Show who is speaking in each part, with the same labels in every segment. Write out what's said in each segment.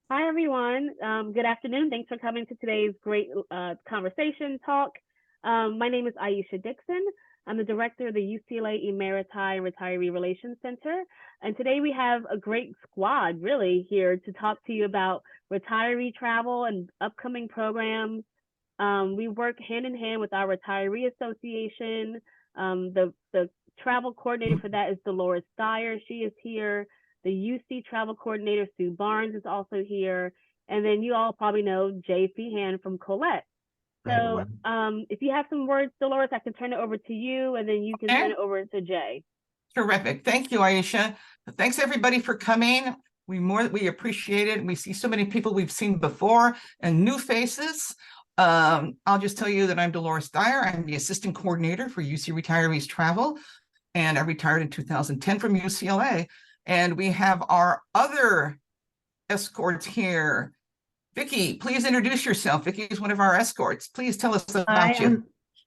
Speaker 1: Hi, everyone. Good afternoon. Thanks for coming to today's great conversation talk. My name is Aisha Dixon. I'm the director of the UCLA Maritime Retiree Relations Center. And today we have a great squad really here to talk to you about retiree travel and upcoming programs. We work hand in hand with our Retiree Association. The travel coordinator for that is Dolores Dyer. She is here. The UC travel coordinator, Sue Barnes, is also here. And then you all probably know JFehan from Collette. So if you have some words, Dolores, I can turn it over to you, and then you can turn it over to Jay.
Speaker 2: Terrific. Thank you, Aisha. Thanks, everybody, for coming. We appreciate it. We see so many people we've seen before and new faces. I'll just tell you that I'm Dolores Dyer. I'm the assistant coordinator for UCRetireesTravel, and I retired in 2010 from UCLA. And we have our other escorts here. Vicki, please introduce yourself. Vicki is one of our escorts. Please tell us about you.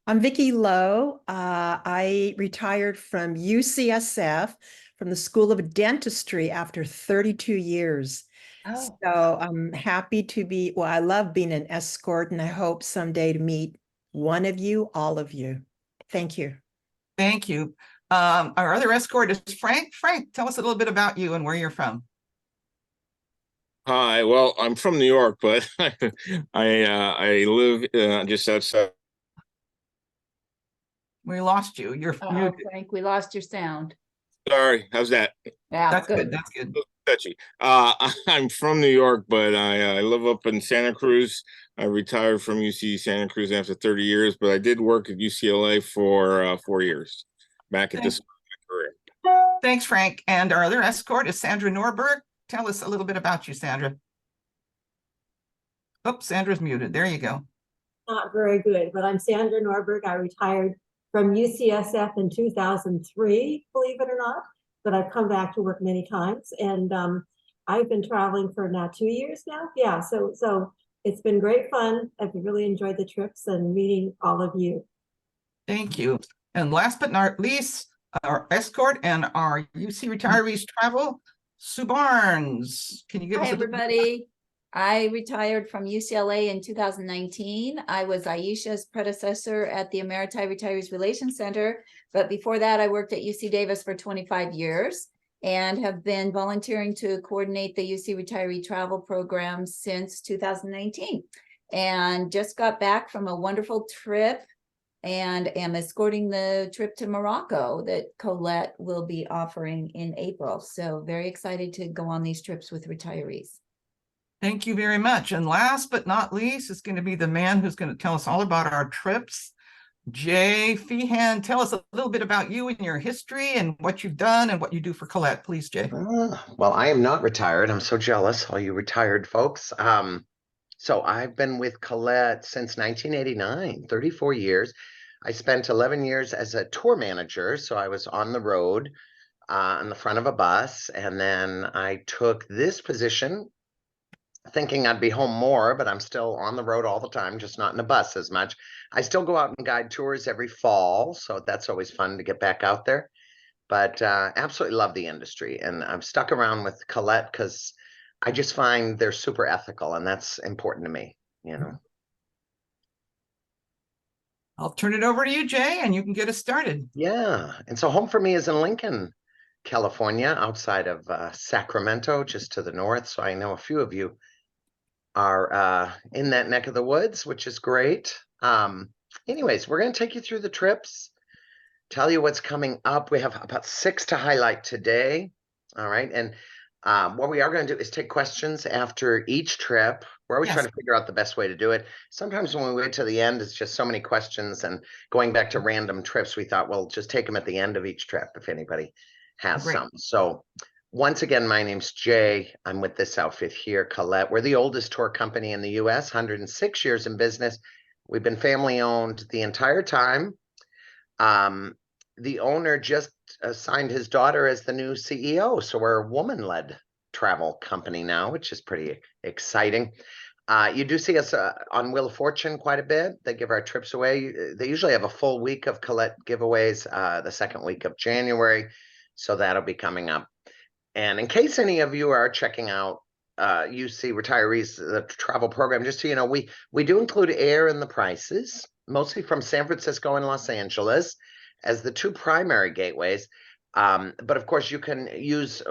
Speaker 3: I'm Vicki Lowe. I retired from UCSF, from the School of Dentistry, after 32 years. Oh. So I'm happy to be, I love being an escort, and I hope someday to meet one of you, all of you. Thank you.
Speaker 2: Thank you. Our other escort is Frank. Frank, tell us a little bit about you and where you're from.
Speaker 4: Hi, well, I'm from New York, but I live just outside.
Speaker 2: We lost you. You're muted.
Speaker 5: Frank, we lost your sound.
Speaker 4: Sorry, how's that?
Speaker 5: Yeah,
Speaker 2: that's good. That's good.
Speaker 4: Touchy. I'm from New York, but I live up in Santa Cruz. I retired from UC Santa Cruz after 30 years, but I did work at UCLA for 4 years back at this career.
Speaker 2: Thanks, Frank. And our other escort is Sandra Norberg. Tell us a little bit about you, Sandra. Oops, Sandra's muted. There you go.
Speaker 6: Not very good, but I'm Sandra Norberg. I retired from UCSF in 2003, believe it or not, but I've come back to work many times, and I've been traveling for now 2 years now. Yeah, so it's been great fun. I've really enjoyed the trips and meeting all of you.
Speaker 2: Thank you. And last but not least, our escort and our UC Retirees Travel, Sue Barnes. Can you give us a
Speaker 5: everybody? I retired from UCLA in 2019. I was Aisha's predecessor at the Maritime Retirees Relations Center, but before that, I worked at UC Davis for 25 years and have been volunteering to coordinate the UC Retiree Travel Program since 2019, and just got back from a wonderful trip and am escorting the trip to Morocco that Collette will be offering in April. So very excited to go on these trips with retirees.
Speaker 2: Thank you very much. And last but not least is going to be the man who's going to tell us all about our trips. JFehan, tell us a little bit about you and your history and what you've done and what you do for Collette, please, Jay.
Speaker 7: Well, I am not retired. I'm so jealous, all you retired folks. So I've been with Collette since 1989, 34 years. I spent 11 years as a tour manager, so I was on the road on the front of a bus, and then I took this position thinking I'd be home more, but I'm still on the road all the time, just not in a bus as much. I still go out and guide tours every fall, so that's always fun to get back out there. But absolutely love the industry, and I've stuck around with Collette because I just find they're super ethical, and that's important to me, you know.
Speaker 2: I'll turn it over to you, Jay, and you can get us started.
Speaker 7: Yeah, and so home for me is in Lincoln, California, outside of Sacramento, just to the north. So I know a few of you are in that neck of the woods, which is great. Anyways, we're going to take you through the trips, tell you what's coming up. We have about 6 to highlight today. All right. And what we are going to do is take questions after each trip. We're always trying to figure out the best way to do it. Sometimes when we wait to the end, it's just so many questions, and going back to random trips, we thought, well, just take them at the end of each trip if anybody has some. So once again, my name's Jay. I'm with this outfit here, Collette. We're the oldest tour company in the US, 106 years in business. We've been family owned the entire time. The owner just assigned his daughter as the new CEO. So we're a woman-led travel company now, which is pretty exciting. You do see us on Wheel of Fortune quite a bit. They give our trips away. They usually have a full week of Collette giveaways the second week of January. So that'll be coming up. And in case any of you are checking out UC Retirees, the travel program, just so you know, we do include air in the prices, mostly from San Francisco and Los Angeles as the two primary gateways. But of course, you can use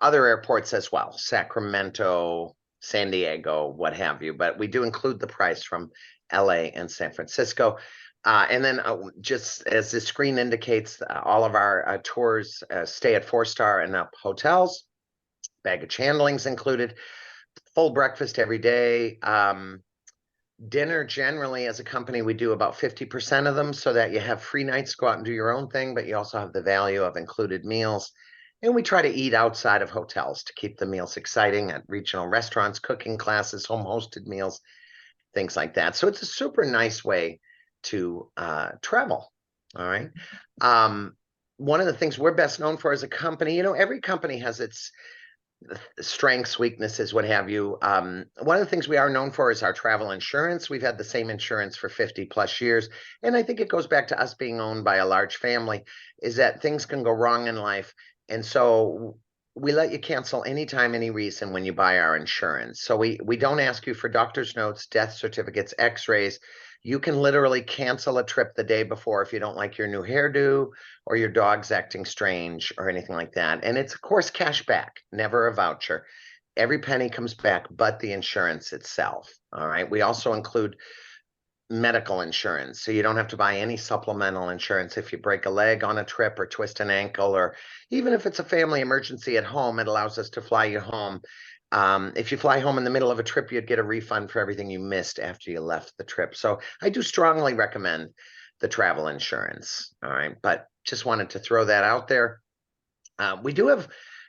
Speaker 7: other airports as well, Sacramento, San Diego, what have you. But we do include the price from LA and San Francisco. And then just as the screen indicates, all of our tours stay at 4-star and up hotels, baggage handling's included, full breakfast every day. Dinner, generally, as a company, we do about 50% of them so that you have free nights to go out and do your own thing, but you also have the value of included meals. And we try to eat outside of hotels to keep the meals exciting at regional restaurants, cooking classes, home hosted meals, things like that. So it's a super nice way to travel. All right. One of the things we're best known for as a company, you know, every company has its strengths, weaknesses, what have you. One of the things we are known for is our travel insurance. We've had the same insurance for 50 plus years. And I think it goes back to us being owned by a large family, is that things can go wrong in life. And so we let you cancel anytime, any reason when you buy our insurance. So we don't ask you for doctor's notes, death certificates, x-rays. You can literally cancel a trip the day before if you don't like your new hairdo or your dog's acting strange or anything like that. And it's, of course, cash back, never a voucher. Every penny comes back, but the insurance itself. All right. We also include medical insurance, so you don't have to buy any supplemental insurance if you break a leg on a trip or twist an ankle, or even if it's a family emergency at home, it allows us to fly you home. If you fly home in the middle of a trip, you'd get a refund for everything you missed after you left the trip. So I do strongly recommend the travel insurance. All right, but just wanted to throw that out there. We do have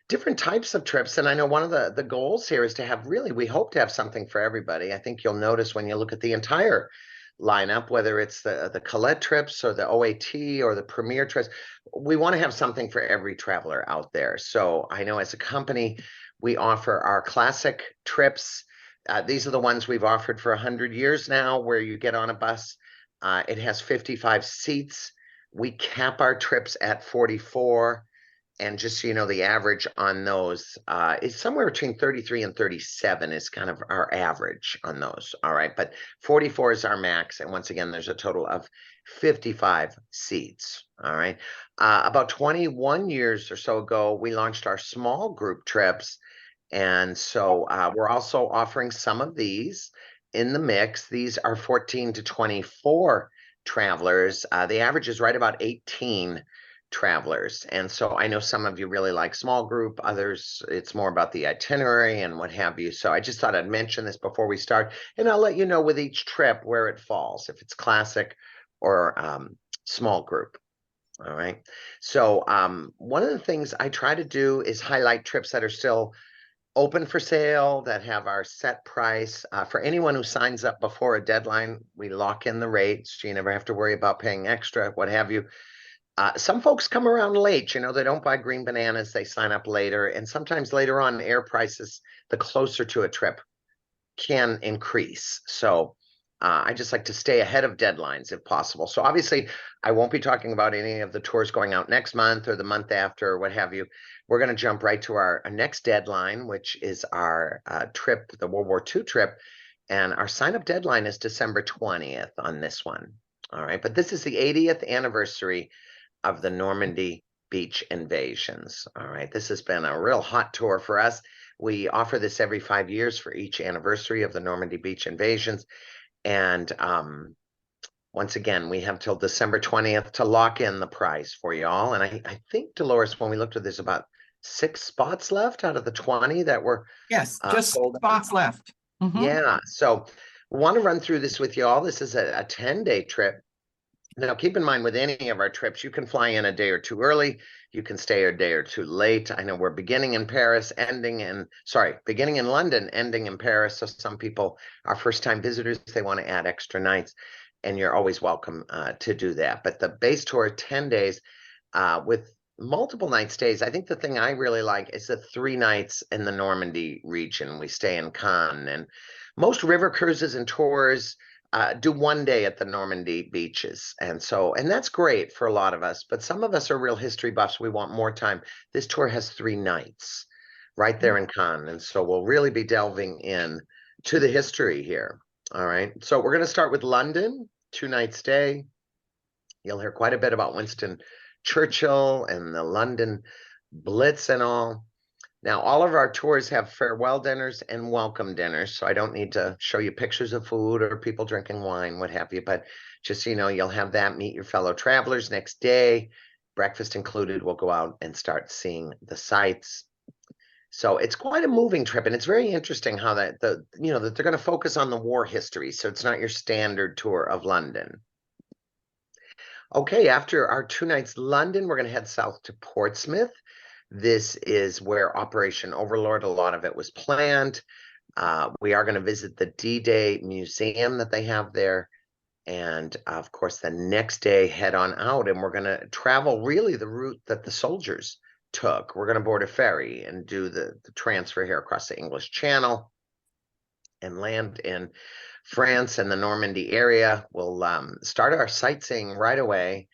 Speaker 7: different types of trips, and I know one of the goals here is to have, really, we hope to have something for everybody. I think you'll notice when you look at the entire lineup, whether it's the Collette trips or the OAT or the Premier trips, we want to have something for every traveler out there. So I know as a company, we offer our classic trips. These are the ones we've offered for 100 years now, where you get on a bus. It has 55 seats. We cap our trips at 44. And just so you know, the average on those is somewhere between 33 and 37 is kind of our average on those. All right. But 44 is our max. And once again, there's a total of 55 seats. All right. About 21 years or so ago, we launched our small group trips. And so we're also offering some of these in the mix. These are 14 to 24 travelers. The average is right about 18 travelers. And so I know some of you really like small group, others it's more about the itinerary and what have you. So I just thought I'd mention this before we start, and I'll let you know with each trip where it falls, if it's classic or small group. All right. So one of the things I try to do is highlight trips that are still open for sale, that have our set price. For anyone who signs up before a deadline, we lock in the rates. So you never have to worry about paying extra, what have you. Some folks come around late, you know, they don't buy green bananas, they sign up later. And sometimes later on, air prices, the closer to a trip, can increase. So I just like to stay ahead of deadlines if possible. So obviously, I won't be talking about any of the tours going out next month or the month after or what have you. We're going to jump right to our next deadline, which is our trip, the World War II trip. And our sign-up deadline is December 20th on this one. All right. But this is the 80th anniversary of the Normandy beach invasions. All right, this has been a real hot tour for us. We offer this every 5 years for each anniversary of the Normandy beach invasions. And once again, we have till December 20th to lock in the price for you all. And I think, Dolores, when we looked at, there's about 6 spots left out of the 20 that were
Speaker 2: Yes, just
Speaker 7: sold.
Speaker 2: spots left.
Speaker 7: Yeah, so we want to run through this with you all. This is a 10-day trip. Now, keep in mind, with any of our trips, you can fly in a day or two early. You can stay a day or two late. I know we're beginning in London, ending in Paris. So some people are first-time visitors. They want to add extra nights, and you're always welcome to do that. But the base tour, 10 days with multiple night stays. I think the thing I really like is the 3 nights in the Normandy region. We stay in Cannes, and most river cruises and tours do 1 day at the Normandy beaches. And that's great for a lot of us, but some of us are real history buffs. We want more time. This tour has 3 nights. right there in Cannes. And so we'll really be delving in to the history here. All right. So we're going to start with London, 2-night stay. You'll hear quite a bit about Winston Churchill and the London Blitz and all. Now, all of our tours have farewell dinners and welcome dinners, so I don't need to show you pictures of food or people drinking wine, what have you, but just so you know, you'll have that, meet your fellow travelers next day, breakfast included. We'll go out and start seeing the sights. So it's quite a moving trip, and it's very interesting how that that they're going to focus on the war history, so it's not your standard tour of London. Okay, after our 2 nights London, we're going to head south to Portsmouth. This is where Operation Overlord, a lot of it was planned. We are going to visit the D-Day Museum that they have there. And of course, the next day, head on out, and we're going to travel really the route that the soldiers took. We're going to board a ferry and do the transfer here across the English Channel and land in France and the Normandy area. We'll start our sightseeing right away.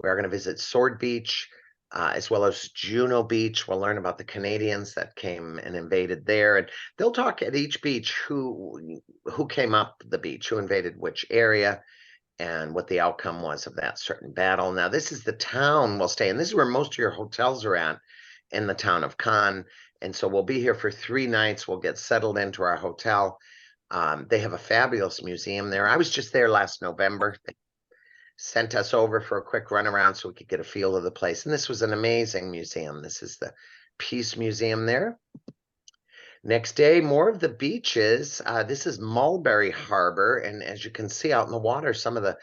Speaker 7: We are going to visit Sword Beach, as well as Juno Beach. We'll learn about the Canadians that came and invaded there. And they'll talk at each beach who came up the beach, who invaded which area, and what the outcome was of that certain battle. Now, this is the town we'll stay in. This is where most of your hotels are at, in the town of Cannes. And so we'll be here for 3 nights. We'll get settled into our hotel. They have a fabulous museum there. I was just there last November. They sent us over for a quick run around so we could get a feel of the place. And this was an amazing museum. This is the Peace Museum there. Next day, more of the beaches. This is Mulberry Harbor. And as you can see out in the water, some of the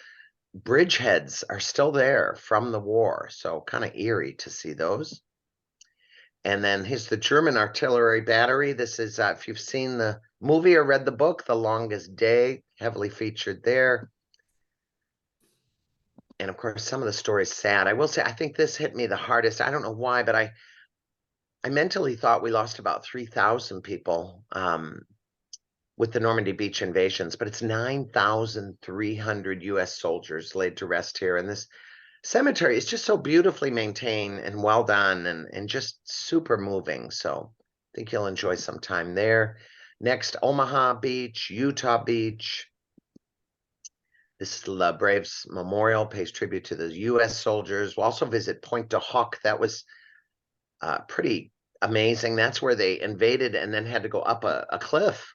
Speaker 7: bridgeheads are still there from the war. So kind of eerie to see those. And then here's the German artillery battery. This is, if you've seen the movie or read the book, The Longest Day, heavily featured there. And of course, some of the stories sad. I will say, I think this hit me the hardest. I don't know why, but I mentally thought we lost about 3,000 people with the Normandy Beach invasions, but it's 9,300 US soldiers laid to rest here. And this cemetery is just so beautifully maintained and well done, and just super moving. So I think you'll enjoy some time there. Next, Omaha Beach, Utah Beach. This is the Braves Memorial, pays tribute to the U.S. soldiers. We'll also visit Pointe du Hoc. That was pretty amazing. That's where they invaded and then had to go up a cliff.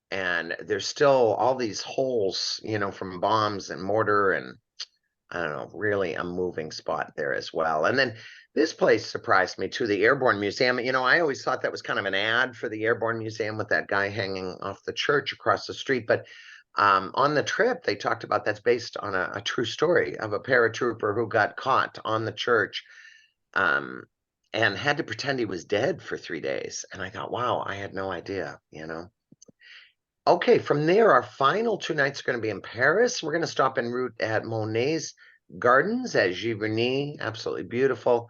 Speaker 7: And there's still all these holes, from bombs and mortar, and I don't know, really a moving spot there as well. And then this place surprised me too, the Airborne Museum. I always thought that was kind of an ad for the Airborne Museum with that guy hanging off the church across the street. But on the trip, they talked about that's based on a true story of a paratrooper who got caught on the church and had to pretend he was dead for 3 days. And I thought, wow, I had no idea, Okay, from there, our final 2 nights are going to be in Paris. We're going to stop en route at Monet's Gardens at Giverny, absolutely beautiful,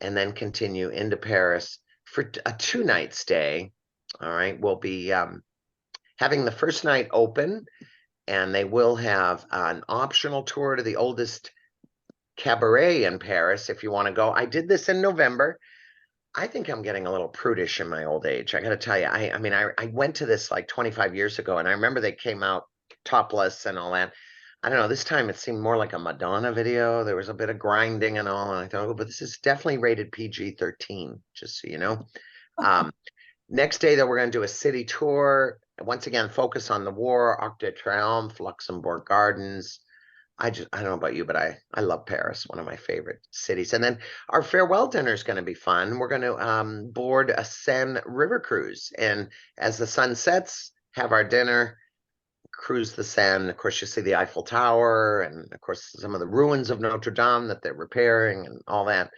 Speaker 7: and then continue into Paris for a 2-night stay. All right, we'll be having the first night open, and they will have an optional tour to the oldest cabaret in Paris if you want to go. I did this in November. I think I'm getting a little prudish in my old age. I got to tell you, I went to this like 25 years ago, and I remember they came out topless and all that. I don't know, this time it seemed more like a Madonna video. There was a bit of grinding and all, and I thought, oh, but this is definitely rated PG-13, just so you know. Next day, though, we're going to do a city tour. Once again, focus on the war, Arc de Triomphe, Luxembourg Gardens. I don't know about you, but I love Paris, one of my favorite cities. And then our farewell dinner is going to be fun. We're going to board a Seine river cruise. And as the sun sets, have our dinner, cruise the Seine. Of course, you see the Eiffel Tower and, of course, some of the ruins of Notre Dame that they're repairing and all that.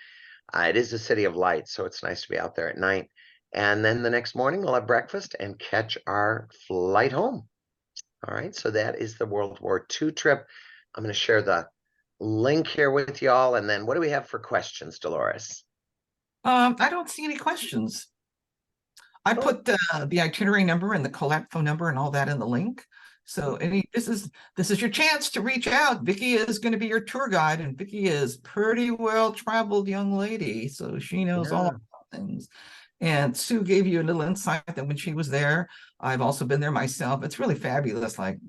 Speaker 7: It is a city of lights, so it's nice to be out there at night. And then the next morning, we'll have breakfast and catch our flight home. All right, so that is the World War II trip. I'm going to share the link here with y'all. And then what do we have for questions, Dolores?
Speaker 2: I don't see any questions. I put the itinerary number and the Collette phone number and all that in the link. So this is your chance to reach out. Vicki is going to be your tour guide, and Vicki is pretty well traveled young lady, so she knows all about things. And Sue gave you a little insight that when she was there, I've also been there myself. It's really fabulous, like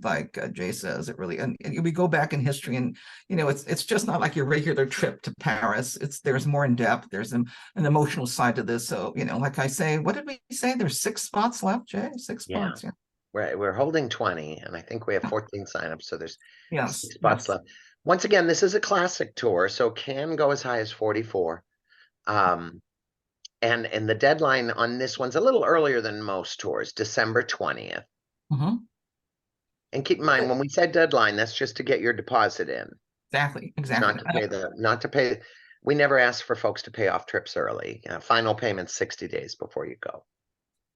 Speaker 2: Jay says. It really, and we go back in history, and it's just not like your regular trip to Paris. There's more in depth. There's an emotional side to this. So like I say, what did we say? There's 6 spots left, Jay. 6
Speaker 7: Yeah.
Speaker 2: spots. Yeah.
Speaker 7: We're holding 20, and I think we have 14 signups, so there's
Speaker 2: Yes.
Speaker 7: 6 spots left. Once again, this is a classic tour, so can go as high as 44. And the deadline on this one's a little earlier than most tours, December 20th.
Speaker 2: Mm-hmm.
Speaker 7: And keep in mind, when we said deadline, that's just to get your deposit in.
Speaker 2: Exactly.
Speaker 7: Not to pay. We never ask for folks to pay off trips early. Final payment 60 days before you go.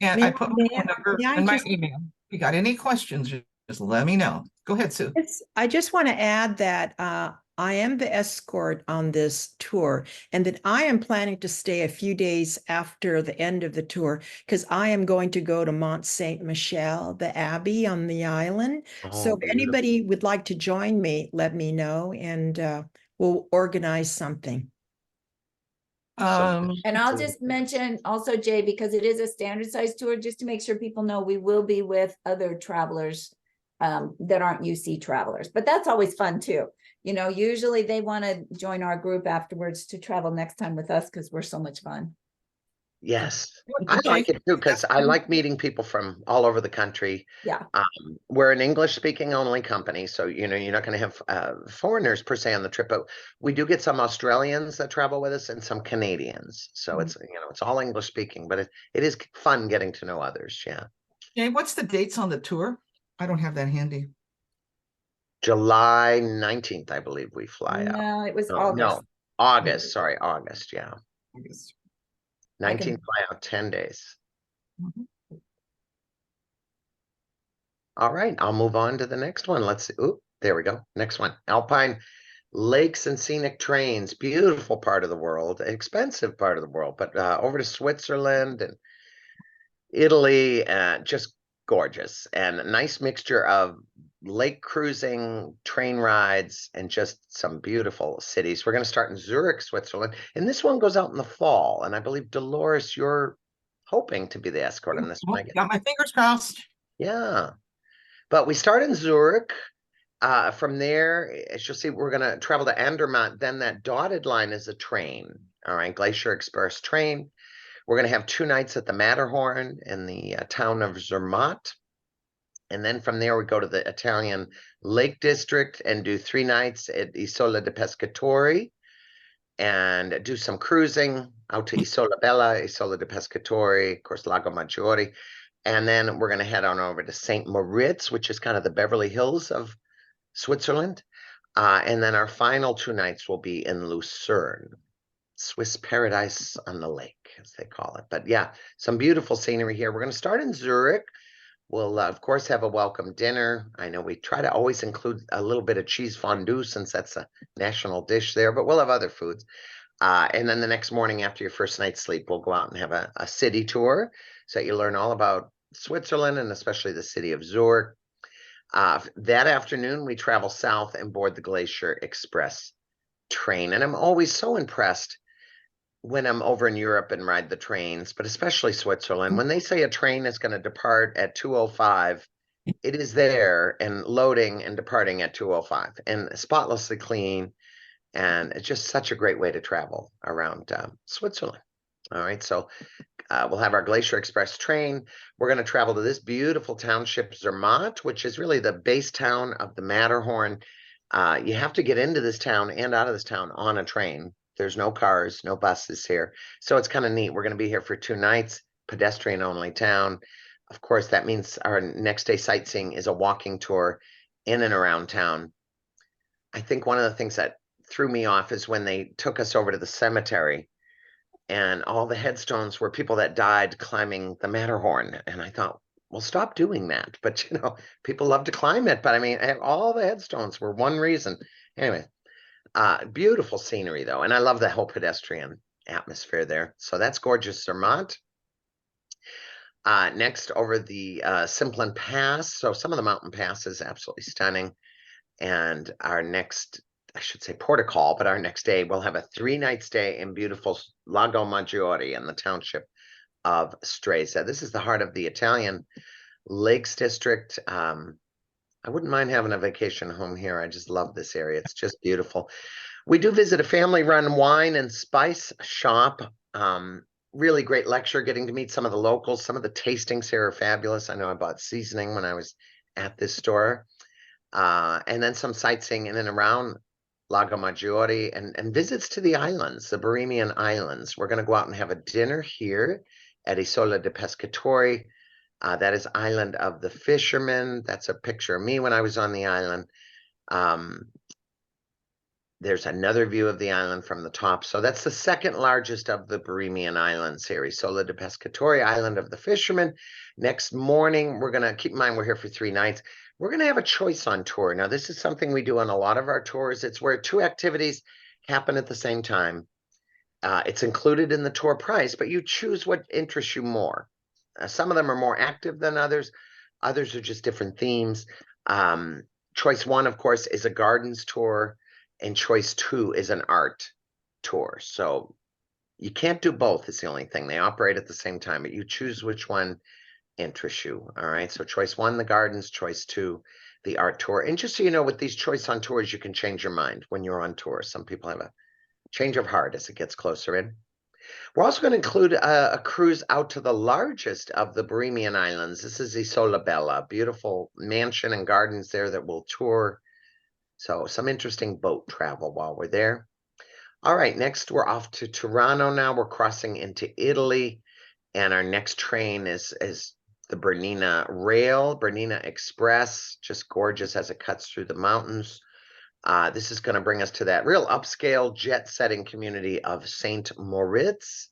Speaker 2: And I put my phone number
Speaker 3: may I
Speaker 2: in my
Speaker 3: just-
Speaker 2: email. If you got any questions, just let me know. Go ahead, Sue.
Speaker 3: I just want to add that I am the escort on this tour, and that I am planning to stay a few days after the end of the tour, because I am going to go to Mont Saint Michel, the Abbey on the island. So if anybody would like to join me, let me know, and we'll organize something.
Speaker 5: And I'll just mention also, Jay, because it is a standard size tour, just to make sure people know we will be with other travelers that aren't UC travelers, but that's always fun too. Usually they want to join our group afterwards to travel next time with us because we're so much fun.
Speaker 7: Yes, I like it too, because I like meeting people from all over the country.
Speaker 5: Yeah.
Speaker 7: We're an English speaking only company, so you're not going to have foreigners per se on the trip, but we do get some Australians that travel with us and some Canadians. So it's all English speaking, but it is fun getting to know others. Yeah.
Speaker 2: Jay, what's the dates on the tour? I don't have that handy.
Speaker 7: July 19th, I believe we fly out.
Speaker 5: No, it was
Speaker 7: No,
Speaker 5: August.
Speaker 7: August. Sorry, August. Yeah.
Speaker 2: August.
Speaker 7: 19th fly out, 10 days.
Speaker 2: Mhm.
Speaker 7: All right, I'll move on to the next one. Let's see. Oop, there we go. Next one. Alpine Lakes and Scenic Trains. Beautiful part of the world, expensive part of the world, but over to Switzerland and Italy, just gorgeous, and a nice mixture of lake cruising, train rides, and just some beautiful cities. We're going to start in Zurich, Switzerland, and this one goes out in the fall. And I believe, Dolores, you're hoping to be the escort on this one.
Speaker 2: Got my fingers crossed.
Speaker 7: Yeah, but we start in Zurich. From there, as you'll see, we're going to travel to Andermatt. Then that dotted line is a train. All right, Glacier Express train. We're going to have 2 nights at the Matterhorn in the town of Zermatt. And then from there, we go to the Italian Lake District and do 3 nights at Isola de Pescatori and do some cruising out to Isola Bella, Isola de Pescatori, of course, Lago Maggiore. And then we're going to head on over to St. Moritz, which is kind of the Beverly Hills of Switzerland. And then our final 2 nights will be in Lucerne, Swiss paradise on the lake, as they call it. But yeah, some beautiful scenery here. We're going to start in Zurich. We'll, of course, have a welcome dinner. I know we try to always include a little bit of cheese fondue since that's a national dish there, but we'll have other foods. And then the next morning after your first night's sleep, we'll go out and have a city tour so that you learn all about Switzerland and especially the city of Zurich. That afternoon, we travel south and board the Glacier Express train. And I'm always so impressed when I'm over in Europe and ride the trains, but especially Switzerland, when they say a train is going to depart at 2:05, it is there and loading and departing at 2:05 and spotlessly clean. And it's just such a great way to travel around Switzerland. All right, so we'll have our Glacier Express train. We're going to travel to this beautiful township, Zermatt, which is really the base town of the Matterhorn. You have to get into this town and out of this town on a train. There's no cars, no buses here. So it's kind of neat. We're going to be here for 2 nights, pedestrian only town. Of course, that means our next day sightseeing is a walking tour in and around town. I think one of the things that threw me off is when they took us over to the cemetery and all the headstones were people that died climbing the Matterhorn. And I thought, well, stop doing that. But, people love to climb it. But I mean, all the headstones were one reason. Anyway, beautiful scenery, though. And I love the whole pedestrian atmosphere there. So that's gorgeous, Zermatt. Next, over the Simplon Pass. So some of the mountain pass is absolutely stunning. And our next, I should say port of call, but our next day we'll have a 3-night stay in beautiful Lago Maggiore in the township of Stresa. This is the heart of the Italian Lakes District. I wouldn't mind having a vacation home here. I just love this area. It's just beautiful. We do visit a family-run wine and spice shop. Really great lecture, getting to meet some of the locals. Some of the tastings here are fabulous. I know I bought seasoning when I was at this store. And then some sightseeing in and around Lago Maggiore and visits to the islands, the Bohemian Islands. We're going to go out and have a dinner here at Isola de Pescatori. That is Island of the Fishermen. That's a picture of me when I was on the island. There's another view of the island from the top. So that's the second largest of the Bohemian Islands here, Isola de Pescatori, Island of the Fishermen. Next morning, we're going to, keep in mind we're here for 3 nights. We're going to have a choice on tour. Now, this is something we do on a lot of our tours. It's where 2 activities happen at the same time. It's included in the tour price, but you choose what interests you more. Some of them are more active than others. Others are just different themes. Choice 1, of course, is a gardens tour, and choice 2 is an art tour. So you can't do both. It's the only thing. They operate at the same time, but you choose which one interests you. All right. So choice 1, the gardens. Choice 2, the art tour. And just so you know, with these choice on tours, you can change your mind when you're on tour. Some people have a change of heart as it gets closer in. We're also going to include a cruise out to the largest of the Bohemian Islands. This is Isola Bella, beautiful mansion and gardens there that we'll tour. So some interesting boat travel while we're there. All right, next we're off to Toronto now. We're crossing into Italy, and our next train is the Bernina Rail, Bernina Express, just gorgeous as it cuts through the mountains. This is going to bring us to that real upscale jet-setting community of St. Moritz.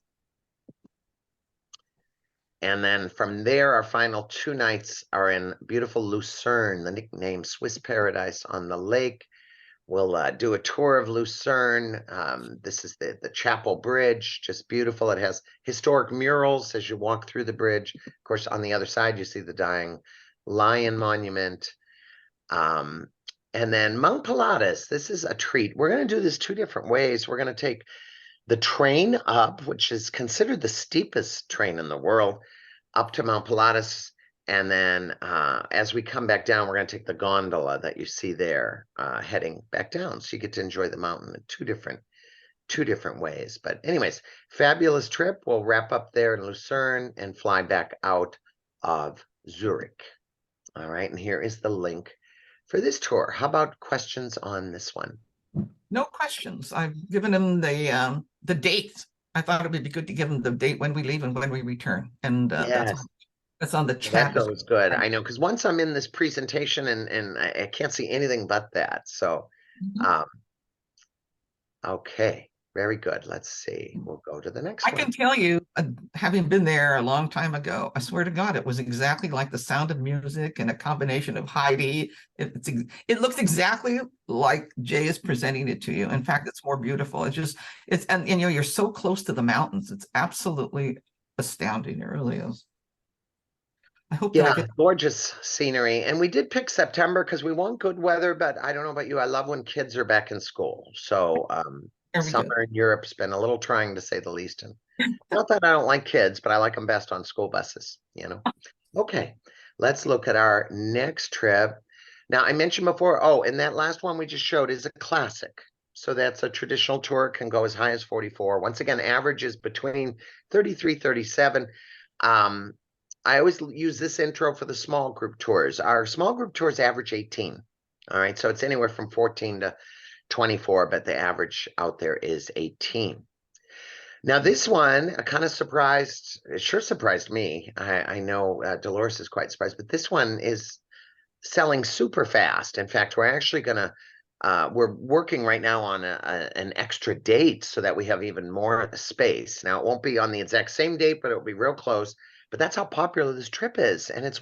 Speaker 7: And then from there, our final 2 nights are in beautiful Lucerne, the nickname Swiss Paradise on the lake. We'll do a tour of Lucerne. This is the Chapel Bridge, just beautiful. It has historic murals as you walk through the bridge. Of course, on the other side, you see the Dying Lion Monument. And then Mount Pilatus, this is a treat. We're going to do this 2 different ways. We're going to take the train up, which is considered the steepest train in the world, up to Mount Pilatus. And then as we come back down, we're going to take the gondola that you see there heading back down. So you get to enjoy the mountain in 2 different ways. But anyways, fabulous trip. We'll wrap up there in Lucerne and fly back out of Zurich. All right. And here is the link for this tour. How about questions on this one?
Speaker 2: No questions. I've given them the date. I thought it would be good to give them the date when we leave and when we return. And
Speaker 7: Yes.
Speaker 2: that's on the
Speaker 7: Well,
Speaker 2: chat.
Speaker 7: that goes good. I know, because once I'm in this presentation and I can't see anything but that. So, okay, very good. Let's see. We'll go to the next
Speaker 2: I
Speaker 7: one.
Speaker 2: can tell you, having been there a long time ago, I swear to God, it was exactly like The Sound of Music and a combination of Heidi. It looks exactly like Jay is presenting it to you. In fact, it's more beautiful. And you know, you're so close to the mountains. It's absolutely astounding. It really is. I hope that I get
Speaker 7: gorgeous scenery. And we did pick September because we want good weather, but I don't know about you. I love when kids are back in school. So summer in Europe's been a little trying, to say the least. And not that I don't like kids, but I like them best on school buses, you know. Okay, let's look at our next trip. Now, I mentioned before, and that last one we just showed is a classic. So that's a traditional tour, can go as high as 44. Once again, average is between 33, 37. I always use this intro for the small group tours. Our small group tours average 18. All right, so it's anywhere from 14 to 24, but the average out there is 18. Now, this one kind of it sure surprised me. I know Dolores is quite surprised, but this one is selling super fast. In fact, we're actually going to, we're working right now on an extra date so that we have even more space. Now, it won't be on the exact same date, but it'll be real close. But that's how popular this trip is. And it's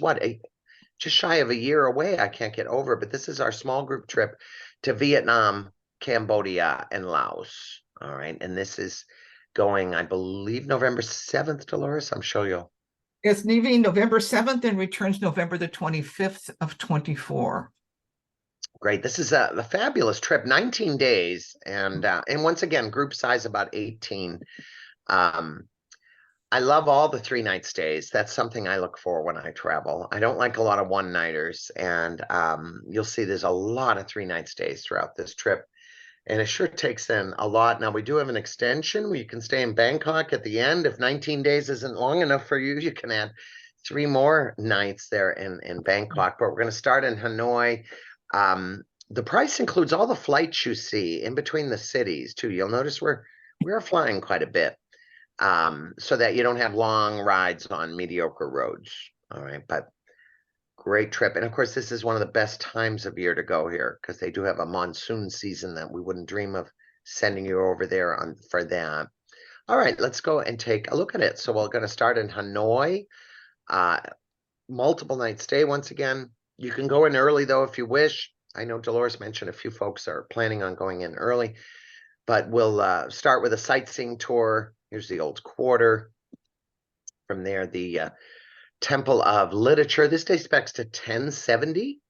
Speaker 7: just shy of a year away. I can't get over it. But this is our small group trip to Vietnam, Cambodia, and Laos. All right. And this is going, I believe, November 7th, Dolores. I'm sure you'll.
Speaker 2: It's leaving November 7th and returns November the 25th of 24.
Speaker 7: Great. This is the fabulous trip, 19 days. And once again, group size about 18. I love all the 3-night stays. That's something I look for when I travel. I don't like a lot of one-nighters, and you'll see there's a lot of 3-night stays throughout this trip. And it sure takes in a lot. Now, we do have an extension where you can stay in Bangkok at the end. If 19 days isn't long enough for you, you can add 3 more nights there in Bangkok. But we're going to start in Hanoi. The price includes all the flights you see in between the cities, too. You'll notice we're flying quite a bit, so that you don't have long rides on mediocre roads. All right, but great trip. And of course, this is one of the best times of year to go here because they do have a monsoon season that we wouldn't dream of sending you over there for that. All right, let's go and take a look at it. So we're going to start in Hanoi. Multiple night stay once again. You can go in early though if you wish. I know Dolores mentioned a few folks are planning on going in early, but we'll start with a sightseeing tour. Here's the old quarter. From there, the Temple of Literature. This dates back to 1070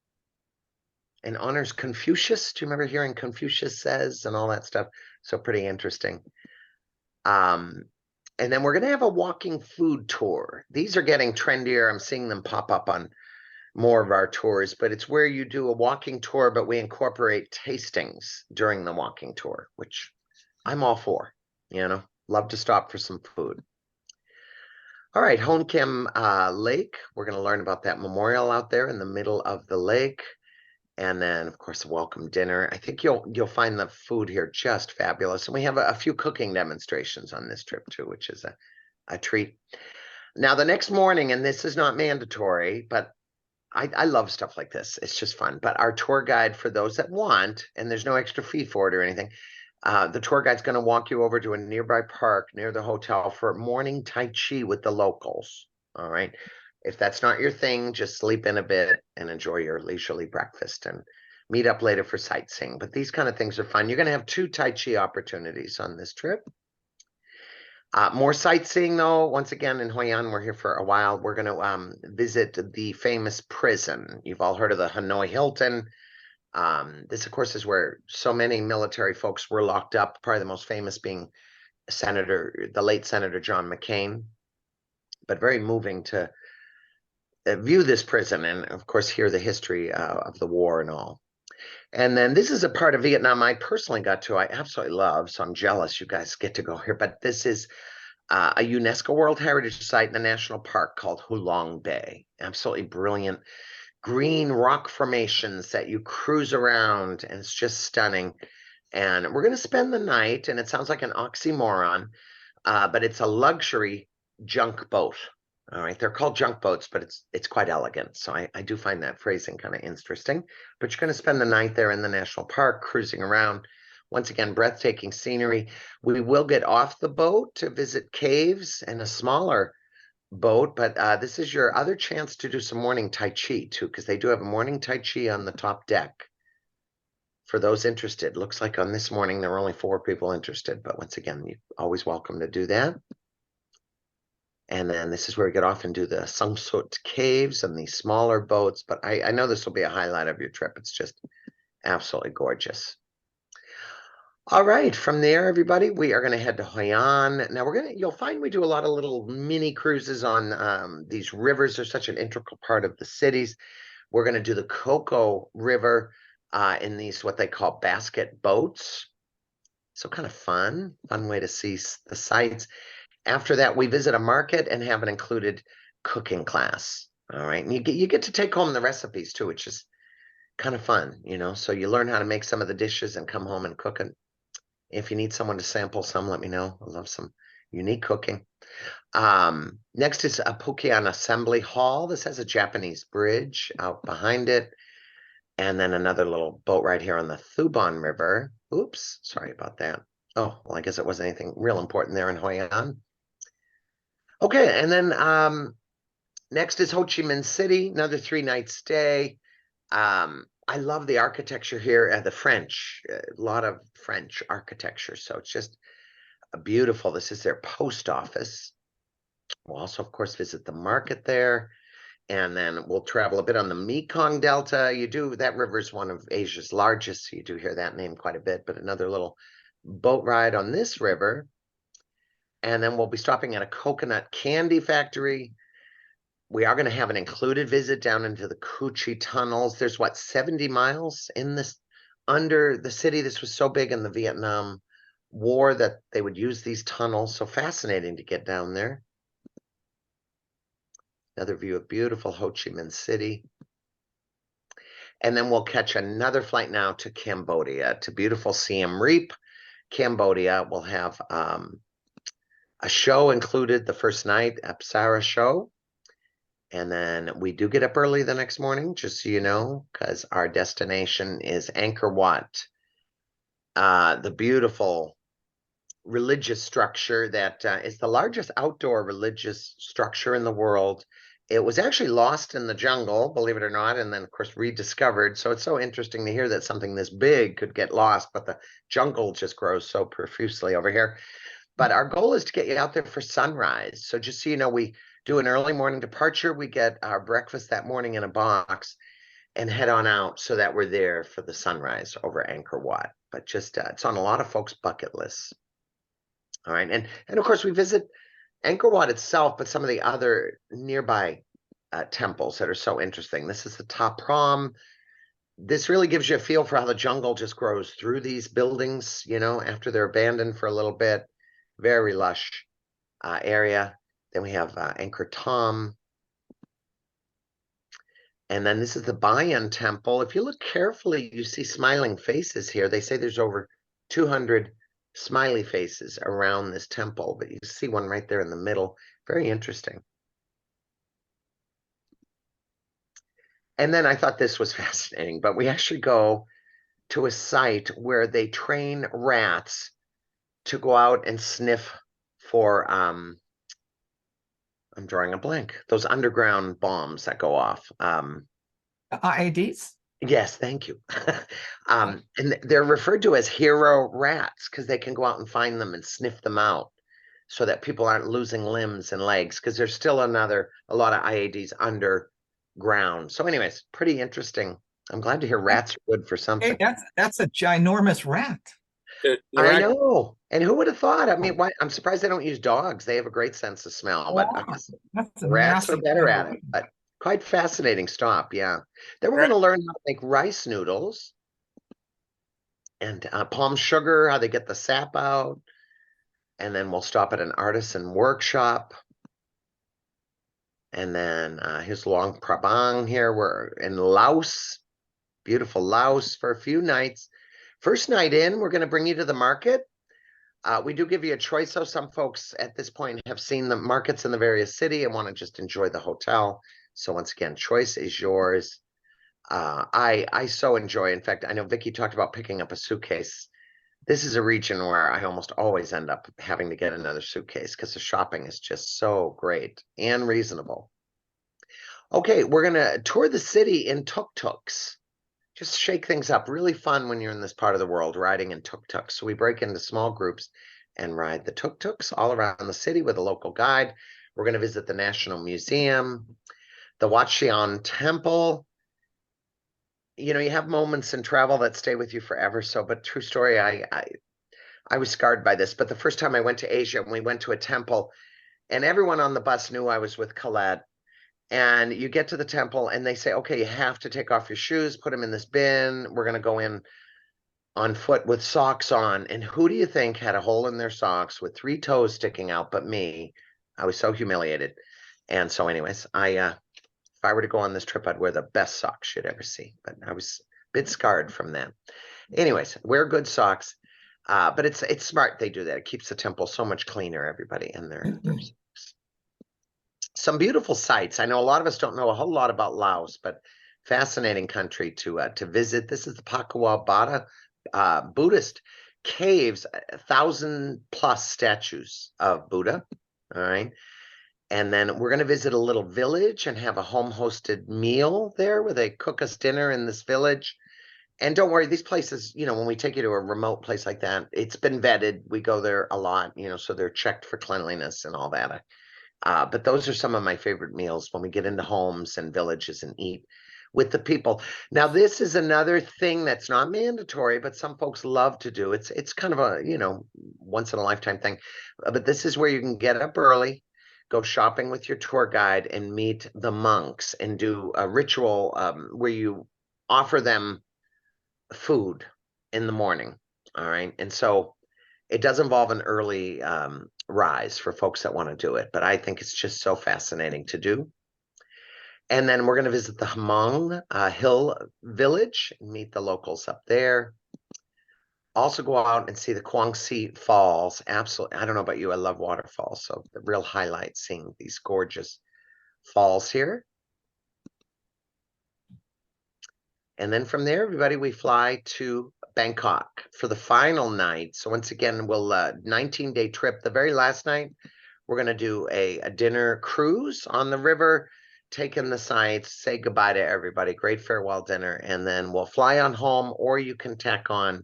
Speaker 7: and honors Confucius. Do you remember hearing Confucius says and all that stuff? So pretty interesting. And then we're going to have a walking food tour. These are getting trendier. I'm seeing them pop up on more of our tours, but it's where you do a walking tour, but we incorporate tastings during the walking tour, which I'm all for, love to stop for some food. All right, Hon Kim Lake. We're going to learn about that memorial out there in the middle of the lake. And then, of course, a welcome dinner. I think you'll find the food here just fabulous. And we have a few cooking demonstrations on this trip, too, which is a treat. Now, the next morning, and this is not mandatory, but I love stuff like this. It's just fun. But our tour guide, for those that want, and there's no extra fee for it or anything, the tour guide's going to walk you over to a nearby park near the hotel for morning Tai Chi with the locals. All right. If that's not your thing, just sleep in a bit and enjoy your leisurely breakfast and meet up later for sightseeing. But these kind of things are fun. You're going to have 2 Tai Chi opportunities on this trip. More sightseeing, though. Once again, in Hoi An, we're here for a while. We're going to visit the famous prison. You've all heard of the Hanoi Hilton. This, of course, is where so many military folks were locked up, probably the most famous being the late Senator John McCain. But very moving to view this prison and, of course, hear the history of the war and all. And then this is a part of Vietnam I personally got to. I absolutely love, so I'm jealous you guys get to go here. But this is a UNESCO World Heritage Site in the national park called Hulong Bay. Absolutely brilliant. Green rock formations that you cruise around, and it's just stunning. And we're going to spend the night, and it sounds like an oxymoron, but it's a luxury junk boat. All right, they're called junk boats, but it's quite elegant. So I do find that phrasing kind of interesting. But you're going to spend the night there in the national park, cruising around. Once again, breathtaking scenery. We will get off the boat to visit caves and a smaller boat, but this is your other chance to do some morning Tai Chi too, because they do have a morning Tai Chi on the top deck. For those interested, looks like on this morning there were only 4 people interested, but once again, you're always welcome to do that. And then this is where we get off and do the Sungsut caves and these smaller boats, but I know this will be a highlight of your trip. It's just absolutely gorgeous. All right, from there, everybody, we are going to head to Hoi An. Now you'll find we do a lot of little mini cruises on these rivers. They're such an integral part of the cities. We're going to do the Coco River in these, what they call basket boats. So kind of fun way to see the sights. After that, we visit a market and have an included cooking class. All right, and you get to take home the recipes too, which is kind of fun, So you learn how to make some of the dishes and come home and cook it. If you need someone to sample some, let me know. I love some unique cooking. Next is a Pukyan Assembly Hall. This has a Japanese bridge out behind it. And then another little boat right here on the Thuban River. Oops, sorry about that. Oh, well, I guess it wasn't anything real important there in Hoi An. Okay, and then next is Ho Chi Minh City, another 3-night stay. I love the architecture here, the French, a lot of French architecture. So it's just beautiful. This is their post office. We'll also, of course, visit the market there. And then we'll travel a bit on the Mekong Delta. That river is one of Asia's largest. So you do hear that name quite a bit. But another little boat ride on this river. And then we'll be stopping at a coconut candy factory. We are going to have an included visit down into the Coochie tunnels. There's what, 70 miles in this under the city. This was so big in the Vietnam War that they would use these tunnels. So fascinating to get down there. Another view of beautiful Ho Chi Minh City. And then we'll catch another flight now to Cambodia, to beautiful Siem Reap. Cambodia will have a show included the first night, Apsara show. And then we do get up early the next morning, just so you know, because our destination is Angkor Wat, the beautiful religious structure that is the largest outdoor religious structure in the world. It was actually lost in the jungle, believe it or not, and then, of course, rediscovered. So it's so interesting to hear that something this big could get lost, but the jungle just grows so profusely over here. But our goal is to get you out there for sunrise. So just so you know, we do an early morning departure. We get our breakfast that morning in a box and head on out so that we're there for the sunrise over Angkor Wat. But just it's on a lot of folks' bucket lists. All right. And of course, we visit Angkor Wat itself, but some of the other nearby temples that are so interesting. This is the Ta Prohm. This really gives you a feel for how the jungle just grows through these buildings, you know, after they're abandoned for a little bit. Very lush area. Then we have Angkor Thom. And then this is the Bayon Temple. If you look carefully, you see smiling faces here. They say there's over 200 smiley faces around this temple, but you see one right there in the middle. Very interesting. And then I thought this was fascinating, but we actually go to a site where they train rats to go out and sniff for I'm drawing a blank, those underground bombs that go off.
Speaker 2: IEDs?
Speaker 7: Yes, thank you. And they're referred to as hero rats because they can go out and find them and sniff them out so that people aren't losing limbs and legs, because there's still a lot of IEDs underground. So anyways, pretty interesting. I'm glad to hear rats are good for something.
Speaker 2: Hey, that's a ginormous rat.
Speaker 7: I know. And who would have thought? I mean, I'm surprised they don't use dogs. They have a great sense of smell, but I guess
Speaker 2: That's a
Speaker 7: rats are
Speaker 2: massive
Speaker 7: better at
Speaker 2: animal.
Speaker 7: it. But quite fascinating stop, yeah. Then we're going to learn how to make rice noodles and palm sugar, how they get the sap out. And then we'll stop at an artisan workshop. And then here's Luang Prabang here. We're in Laos, beautiful Laos for a few nights. First night in, we're going to bring you to the market. We do give you a choice, so some folks at this point have seen the markets in the various city and want to just enjoy the hotel. So once again, choice is yours. I so enjoy. In fact, I know Vicki talked about picking up a suitcase. This is a region where I almost always end up having to get another suitcase because the shopping is just so great and reasonable. Okay, we're going to tour the city in tuk-tuks. Just shake things up. Really fun when you're in this part of the world, riding in tuk-tuks. So we break into small groups and ride the tuk-tuks all around the city with a local guide. We're going to visit the National Museum, the Wat Xian Temple. You know, you have moments in travel that stay with you forever. So, but true story, I was scarred by this. But the first time I went to Asia, we went to a temple, and everyone on the bus knew I was with Collette. And you get to the temple and they say, okay, you have to take off your shoes, put them in this bin. We're going to go in on foot with socks on. And who do you think had a hole in their socks with 3 toes sticking out but me? I was so humiliated. And so anyways, if I were to go on this trip, I'd wear the best socks you'd ever see. But I was a bit scarred from that. Anyways, wear good socks. But it's smart they do that. It keeps the temple so much cleaner, everybody, and their socks. Some beautiful sites. I know a lot of us don't know a whole lot about Laos, but fascinating country to visit. This is the Pakua Bada Buddhist caves, 1,000+ statues of Buddha. All right. And then we're going to visit a little village and have a home-hosted meal there where they cook us dinner in this village. And don't worry, these places, you know, when we take you to a remote place like that, it's been vetted. We go there a lot, you know, so they're checked for cleanliness and all that. But those are some of my favorite meals when we get into homes and villages and eat. with the people. Now, this is another thing that's not mandatory, but some folks love to do. It's kind of a, once in a lifetime thing. But this is where you can get up early, go shopping with your tour guide, and meet the monks and do a ritual where you offer them food in the morning. All right. And so it does involve an early rise for folks that want to do it, but I think it's just so fascinating to do. And then we're going to visit the Hmong Hill Village and meet the locals up there. Also go out and see the Kwangsi Falls. Absolutely. I don't know about you. I love waterfalls. So the real highlight, seeing these gorgeous falls here. And then from there, everybody, we fly to Bangkok for the final night. So once again, we'll 19-day trip. The very last night, we're going to do a dinner cruise on the river, take in the sights, say goodbye to everybody, great farewell dinner, and then we'll fly on home, or you can tack on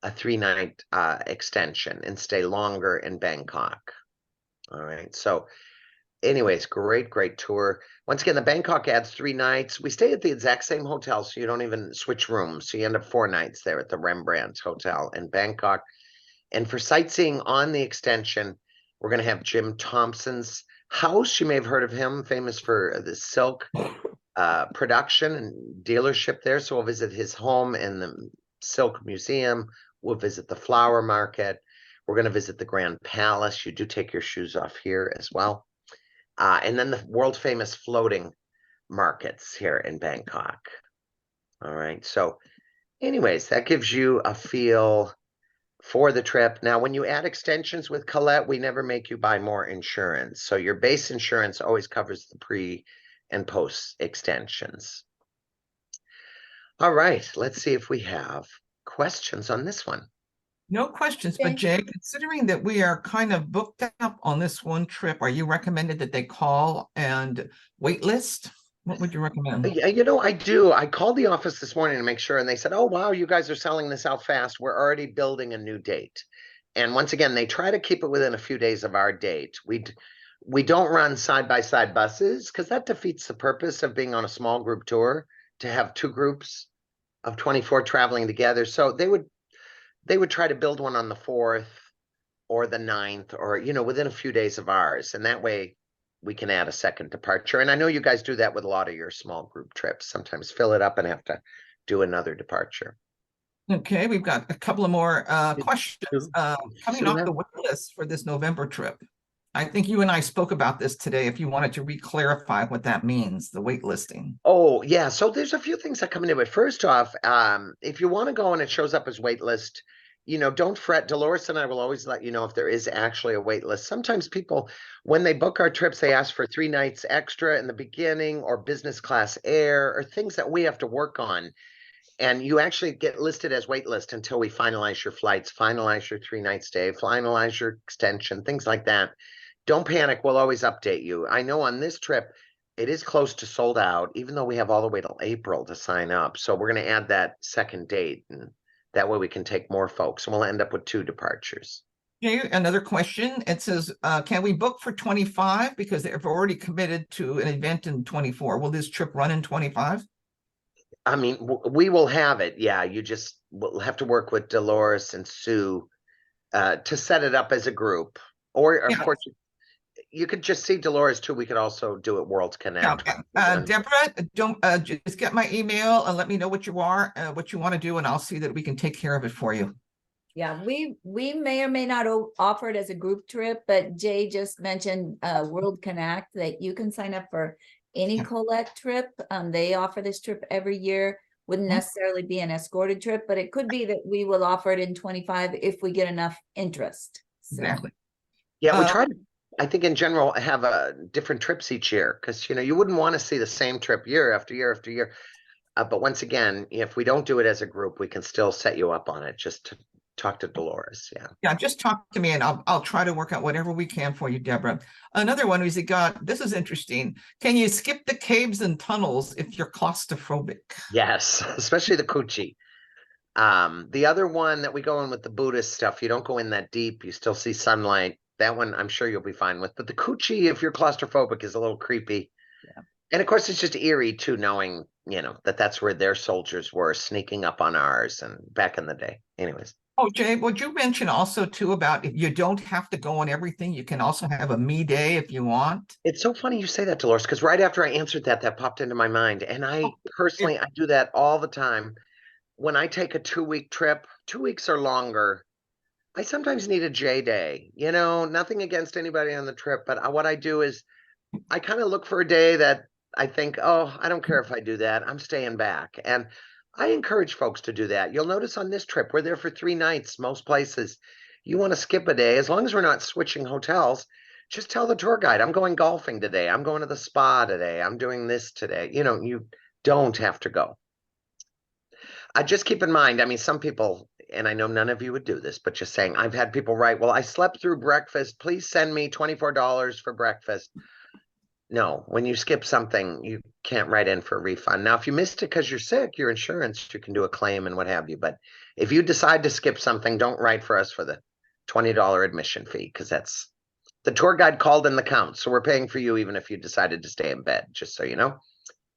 Speaker 7: a 3-night extension and stay longer in Bangkok. All right. So anyways, great tour. Once again, the Bangkok adds 3 nights. We stay at the exact same hotel, so you don't even switch rooms. So you end up 4 nights there at the Rembrandt Hotel in Bangkok. And for sightseeing on the extension, we're going to have Jim Thompson's house. You may have heard of him, famous for the silk production and dealership there. So we'll visit his home and the Silk Museum. We'll visit the flower market. We're going to visit the Grand Palace. You do take your shoes off here as well. And then the world famous floating markets here in Bangkok. All right. So anyways, that gives you a feel for the trip. Now, when you add extensions with Collette, we never make you buy more insurance. So your base insurance always covers the pre and post extensions. All right. Let's see if we have questions on this one.
Speaker 2: No questions, but Jay, considering that we are kind of booked up on this one trip, are you recommended that they call and wait list? What would you recommend?
Speaker 7: Yeah, I do. I called the office this morning to make sure, and they said, oh, wow, you guys are selling this out fast. We're already building a new date. And once again, they try to keep it within a few days of our date. We don't run side-by-side buses because that defeats the purpose of being on a small group tour, to have 2 groups of 24 traveling together. So they would try to build one on the 4th or the 9th, or, within a few days of ours. And that way we can add a second departure. And I know you guys do that with a lot of your small group trips, sometimes fill it up and have to do another departure.
Speaker 2: Okay, we've got a couple of more questions coming off the wait list for this November trip. I think you and I spoke about this today. If you wanted to re-clarify what that means, the wait listing.
Speaker 7: Oh, yeah. So there's a few things that come into it. First off, if you want to go and it shows up as wait list, don't fret. Dolores and I will always let you know if there is actually a wait list. Sometimes people, when they book our trips, they ask for 3 nights extra in the beginning, or business class air, or things that we have to work on. And you actually get listed as wait list until we finalize your flights, finalize your 3-night stay, finalize your extension, things like that. Don't panic. We'll always update you. I know on this trip, it is close to sold out, even though we have all the way till April to sign up. So we're going to add that second date, and that way we can take more folks, and we'll end up with 2 departures.
Speaker 2: Okay, another question. It says, can we book for 25 because they've already committed to an event in 24? Will this trip run in 25?
Speaker 7: I mean, we will have it. Yeah, you just will have to work with Dolores and Sue to set it up as a group. Or, of course, you could just see Dolores too. We could also do it World Connect.
Speaker 2: Deborah, don't just get my email and let me know what you want to do, and I'll see that we can take care of it for you.
Speaker 5: Yeah, we may or may not offer it as a group trip, but Jay just mentioned World Connect, that you can sign up for any Collette trip. They offer this trip every year. Wouldn't necessarily be an escorted trip, but it could be that we will offer it in 25 if we get enough interest. So.
Speaker 2: Exactly.
Speaker 7: Yeah, we try to, I think in general, have different trips each year, because you wouldn't want to see the same trip year after year after year. But once again, if we don't do it as a group, we can still set you up on it. Just to talk to Dolores.
Speaker 2: Yeah, just talk to me, and I'll try to work out whatever we can for you, Deborah. Another one is this is interesting. Can you skip the caves and tunnels if you're claustrophobic?
Speaker 7: Yes, especially the Coochie. The other one that we go in with the Buddhist stuff, you don't go in that deep. You still see sunlight. That one I'm sure you'll be fine with. But the Coochie, if you're claustrophobic, is a little creepy. And of course, it's just eerie too, knowing, that that's where their soldiers were sneaking up on ours and back in the day. Anyways.
Speaker 2: Oh, Jay, would you mention also too about if you don't have to go on everything, you can also have a me day if you want.
Speaker 7: It's so funny you say that, Dolores, because right after I answered that, that popped into my mind. And I personally, I do that all the time. When I take a 2-week trip, 2 weeks or longer, I sometimes need a J day. Nothing against anybody on the trip, but what I do is I kind of look for a day that I think, oh, I don't care if I do that. I'm staying back. And I encourage folks to do that. You'll notice on this trip, we're there for 3 nights, most places. You want to skip a day, as long as we're not switching hotels, just tell the tour guide, I'm going golfing today. I'm going to the spa today. I'm doing this today. You don't have to go. Just keep in mind, I mean, some people, and I know none of you would do this, but just saying, I've had people write, well, I slept through breakfast. Please send me $24 for breakfast. No, when you skip something, you can't write in for a refund. Now, if you missed it because you're sick, your insurance, you can do a claim and what have you. But if you decide to skip something, don't write for us for the $20 admission fee, because that's the tour guide called in the count. So we're paying for you even if you decided to stay in bed, just so you know.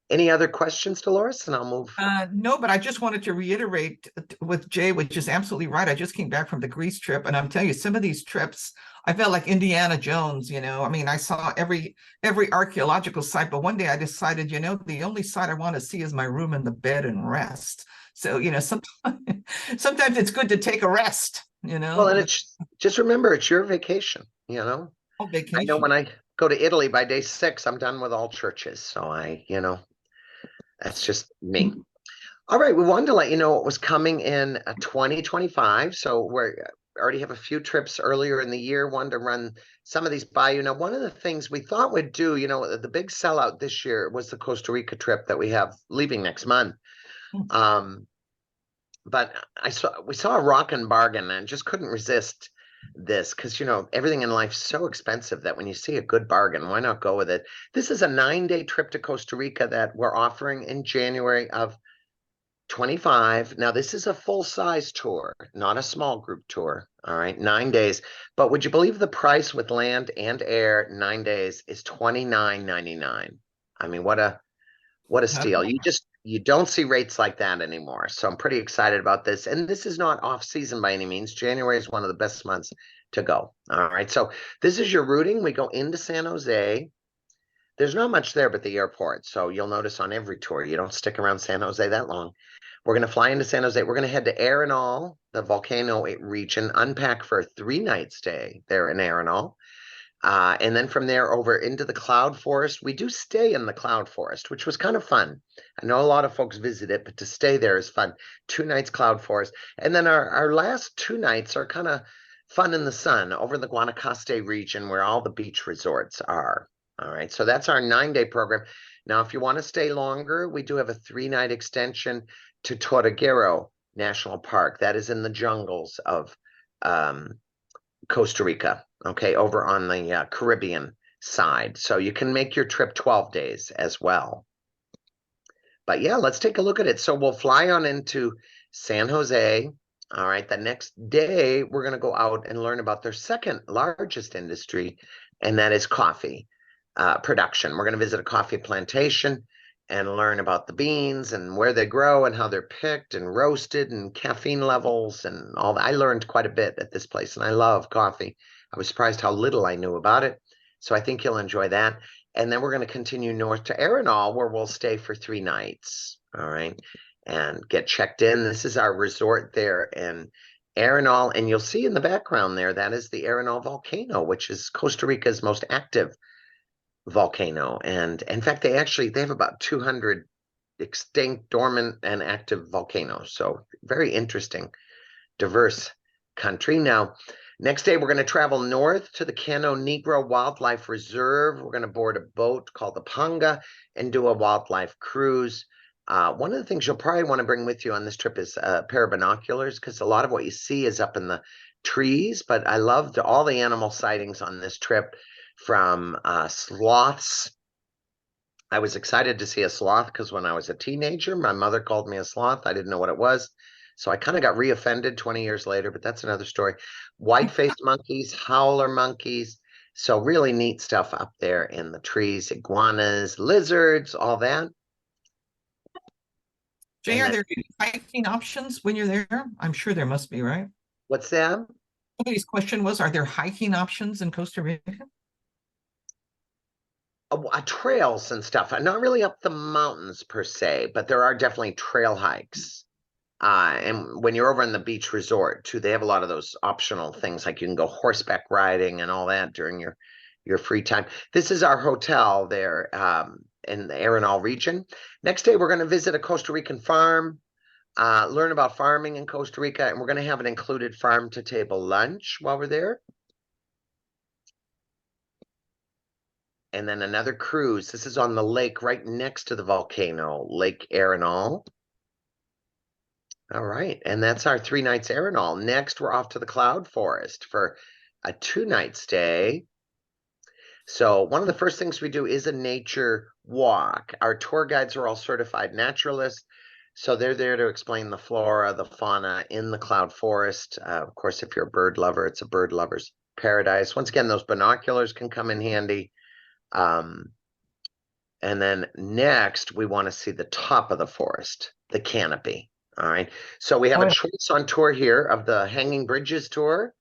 Speaker 7: Any other questions, Dolores? And I'll move.
Speaker 2: No, but I just wanted to reiterate with Jay, which is absolutely right. I just came back from the Greece trip, and I'm telling you, some of these trips, I felt like Indiana Jones. I mean, I saw every archaeological site, but one day I decided, the only site I want to see is my room and the bed and rest. So, sometimes it's good to take a rest.
Speaker 7: Well, and it's just remember, it's your vacation.
Speaker 2: Oh, vacation.
Speaker 7: I know when I go to Italy by day 6, I'm done with all churches. So that's just me. All right, we wanted to let you know what was coming in 2025. So we already have a few trips earlier in the year. Wanted to run some of these by you. Now, one of the things we thought we'd do, the big sellout this year was the Costa Rica trip that we have leaving next month. But we saw a rockin' bargain and just couldn't resist this, because everything in life's so expensive that when you see a good bargain, why not go with it? This is a 9-day trip to Costa Rica that we're offering in January of 25. Now, this is a full-size tour, not a small group tour. All right, 9 days. But would you believe the price with land and air, 9 days, is $29.99? I mean, what a steal. You don't see rates like that anymore. So I'm pretty excited about this. And this is not off season by any means. January is one of the best months to go. All right. So this is your routing. We go into San Jose. There's not much there but the airport. So you'll notice on every tour, you don't stick around San Jose that long. We're going to fly into San Jose. We're going to head to Arenal, the volcano region, unpack for a 3-night stay there in Arenal. And then from there over into the cloud forest. We do stay in the cloud forest, which was kind of fun. I know a lot of folks visit it, but to stay there is fun. 2 nights cloud forest. And then our last 2 nights are kind of fun in the sun over in the Guanacaste region where all the beach resorts are. All right. So that's our 9-day program. Now, if you want to stay longer, we do have a 3-night extension to Tortuguero National Park. That is in the jungles of Costa Rica. Okay, over on the Caribbean side. So you can make your trip 12 days as well. But yeah, let's take a look at it. So we'll fly on into San Jose. All right, the next day, we're going to go out and learn about their second largest industry, and that is coffee production. We're going to visit a coffee plantation and learn about the beans and where they grow and how they're picked and roasted and caffeine levels and all that. I learned quite a bit at this place, and I love coffee. I was surprised how little I knew about it. So I think you'll enjoy that. And then we're going to continue north to Arenal, where we'll stay for 3 nights. All right. And get checked in. This is our resort there in Arenal. And you'll see in the background there, that is the Arenal volcano, which is Costa Rica's most active volcano. And in fact, they have about 200 extinct, dormant, and active volcanoes. So very interesting, diverse country. Now, next day, we're going to travel north to the Cano Negro Wildlife Reserve. We're going to board a boat called the Panga and do a wildlife cruise. One of the things you'll probably want to bring with you on this trip is a pair of binoculars, because a lot of what you see is up in the trees. But I loved all the animal sightings on this trip, from sloths. I was excited to see a sloth because when I was a teenager, my mother called me a sloth. I didn't know what it was. So I kind of got reoffended 20 years later, but that's another story. White-faced monkeys, howler monkeys, So really neat stuff up there in the trees, iguanas, lizards, all that.
Speaker 2: Jay,
Speaker 7: And
Speaker 2: are
Speaker 7: then-
Speaker 2: there hiking options when you're there? I'm sure there must be, right?
Speaker 7: What's that?
Speaker 2: Somebody's question was, are there hiking options in Costa Rica?
Speaker 7: Trails and stuff. Not really up the mountains per se, but there are definitely trail hikes. And when you're over in the beach resort too, they have a lot of those optional things, like you can go horseback riding and all that during your free time. This is our hotel there in the Arenal region. Next day, we're going to visit a Costa Rican farm, learn about farming in Costa Rica, and we're going to have an included farm-to-table lunch while we're there. And then another cruise. This is on the lake right next to the volcano, Lake Arenal. All right, and that's our 3 nights Arenal. Next, we're off to the Cloud Forest for a 2-night stay. So one of the first things we do is a nature walk. Our tour guides are all certified naturalists, so they're there to explain the flora, the fauna in the Cloud Forest. Of course, if you're a bird lover, it's a bird lover's paradise. Once again, those binoculars can come in handy. And then next, we want to see the top of the forest, the canopy. All right. So we have a choice on tour here of the Hanging Bridges tour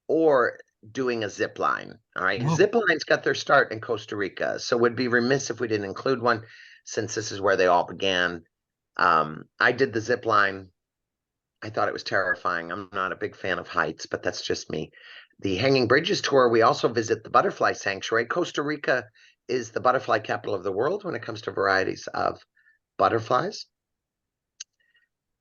Speaker 7: or doing a zip line. All right.
Speaker 2: Whoa.
Speaker 7: Zip lines got their start in Costa Rica. So we'd be remiss if we didn't include one, since this is where they all began. I did the zip line. I thought it was terrifying. I'm not a big fan of heights, but that's just me. The Hanging Bridges tour, we also visit the Butterfly Sanctuary. Costa Rica is the butterfly capital of the world when it comes to varieties of butterflies.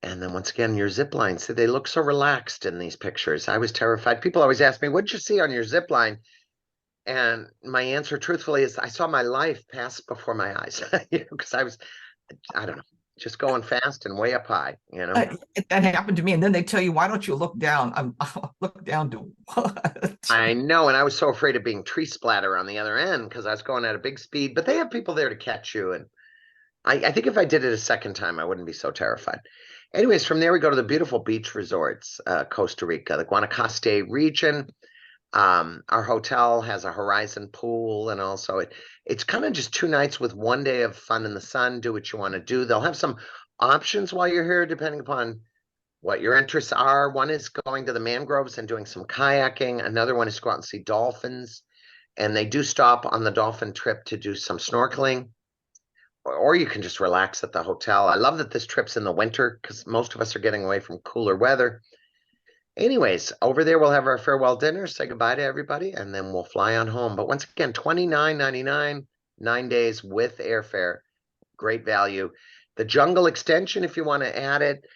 Speaker 7: And then once again, your zip lines, they look so relaxed in these pictures. I was terrified. People always ask me, what'd you see on your zip line? And my answer, truthfully, is I saw my life pass before my eyes, because I don't know, just going fast and way up high,
Speaker 2: That happened to me. And then they tell you, why don't you look down? Look down to what?
Speaker 7: I know. And I was so afraid of being tree splatter on the other end because I was going at a big speed, but they have people there to catch you. And I think if I did it a second time, I wouldn't be so terrified. Anyways, from there, we go to the beautiful beach resorts, Costa Rica, the Guanacaste region. Our hotel has a horizon pool, and also it's kind of just 2 nights with 1 day of fun in the sun. Do what you want to do. They'll have some options while you're here, depending upon what your interests are. One is going to the mangroves and doing some kayaking. Another one is to go out and see dolphins. And they do stop on the dolphin trip to do some snorkeling. Or you can just relax at the hotel. I love that this trip's in the winter because most of us are getting away from cooler weather. Anyways, over there, we'll have our farewell dinner, say goodbye to everybody, and then we'll fly on home. But once again, $29.99, 9 days with airfare. Great value. The Jungle Extension, if you want to add it,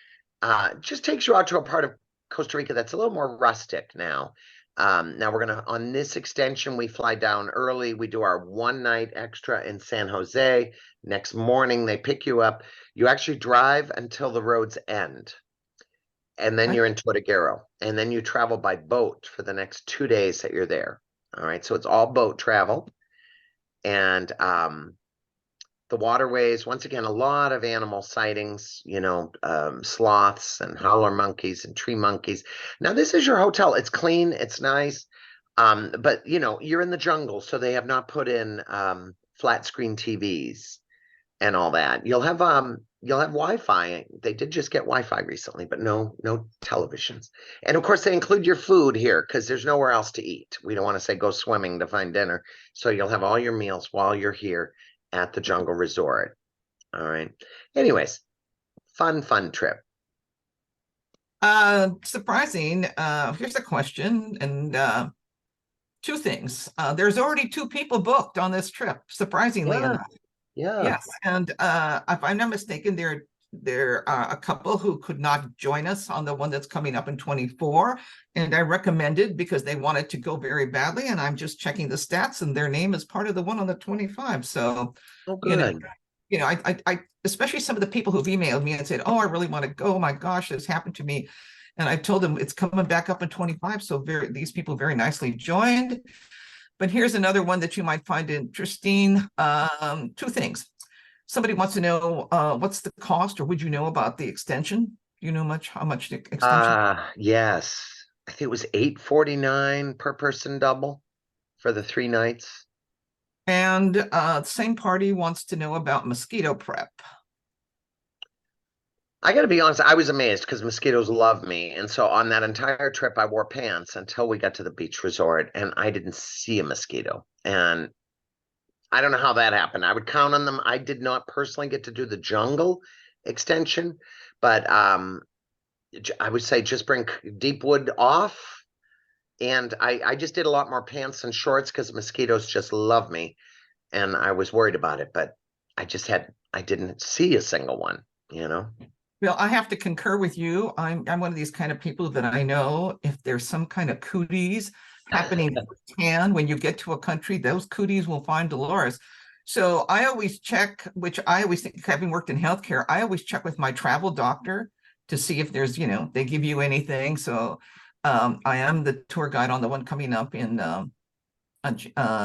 Speaker 7: just takes you out to a part of Costa Rica that's a little more rustic now. Now we're going to, on this extension, we fly down early. We do our 1 night extra in San Jose. Next morning, they pick you up. You actually drive until the roads end. And then you're in Tortuguero. And then you travel by boat for the next 2 days that you're there. All right. So it's all boat travel. And the waterways, once again, a lot of animal sightings, sloths and howler monkeys and tree monkeys. Now, this is your hotel. It's clean. It's nice. But, you're in the jungle, so they have not put in flat screen TVs and all that. You'll have Wi-Fi. They did just get Wi-Fi recently, but no televisions. And, of course, they include your food here because there's nowhere else to eat. We don't want to say go swimming to find dinner. So you'll have all your meals while you're here at the Jungle Resort. All right. Anyways, fun trip.
Speaker 2: Surprising. Here's a question, and 2 things. There's already 2 people booked on this trip, surprisingly enough.
Speaker 7: Yeah.
Speaker 2: Yes, and if I'm not mistaken, there are a couple who could not join us on the one that's coming up in 24, and I recommended because they wanted to go very badly, and I'm just checking the stats, and their name is part of the one on the 25. So,
Speaker 7: good.
Speaker 2: I especially some of the people who've emailed me and said, "Oh, I really want to go. Oh my gosh, this happened to me," and I told them it's coming back up in 25. So these people very nicely joined. But here's another one that you might find interesting. 2 things. Somebody wants to know what's the cost, or would you know about the extension? Do you know how much the extension?
Speaker 7: Yes. I think it was $849 per person double. for the 3 nights.
Speaker 2: And same party wants to know about mosquito prep.
Speaker 7: I got to be honest, I was amazed because mosquitoes love me. And so on that entire trip, I wore pants until we got to the beach resort and I didn't see a mosquito. And I don't know how that happened. I would count on them. I did not personally get to do the jungle extension, but I would say just bring deep wood off. And I just did a lot more pants and shorts because mosquitoes just love me. And I was worried about it, but I didn't see a single one, you know?
Speaker 2: Well, I have to concur with you. I'm one of these kind of people that I know if there's some kind of cooties happening firsthand when you get to a country, those cooties will find Dolores. So I always check, which I always think, having worked in healthcare, I always check with my travel doctor to see if there's, they give you anything. So I am the tour guide on the one coming up in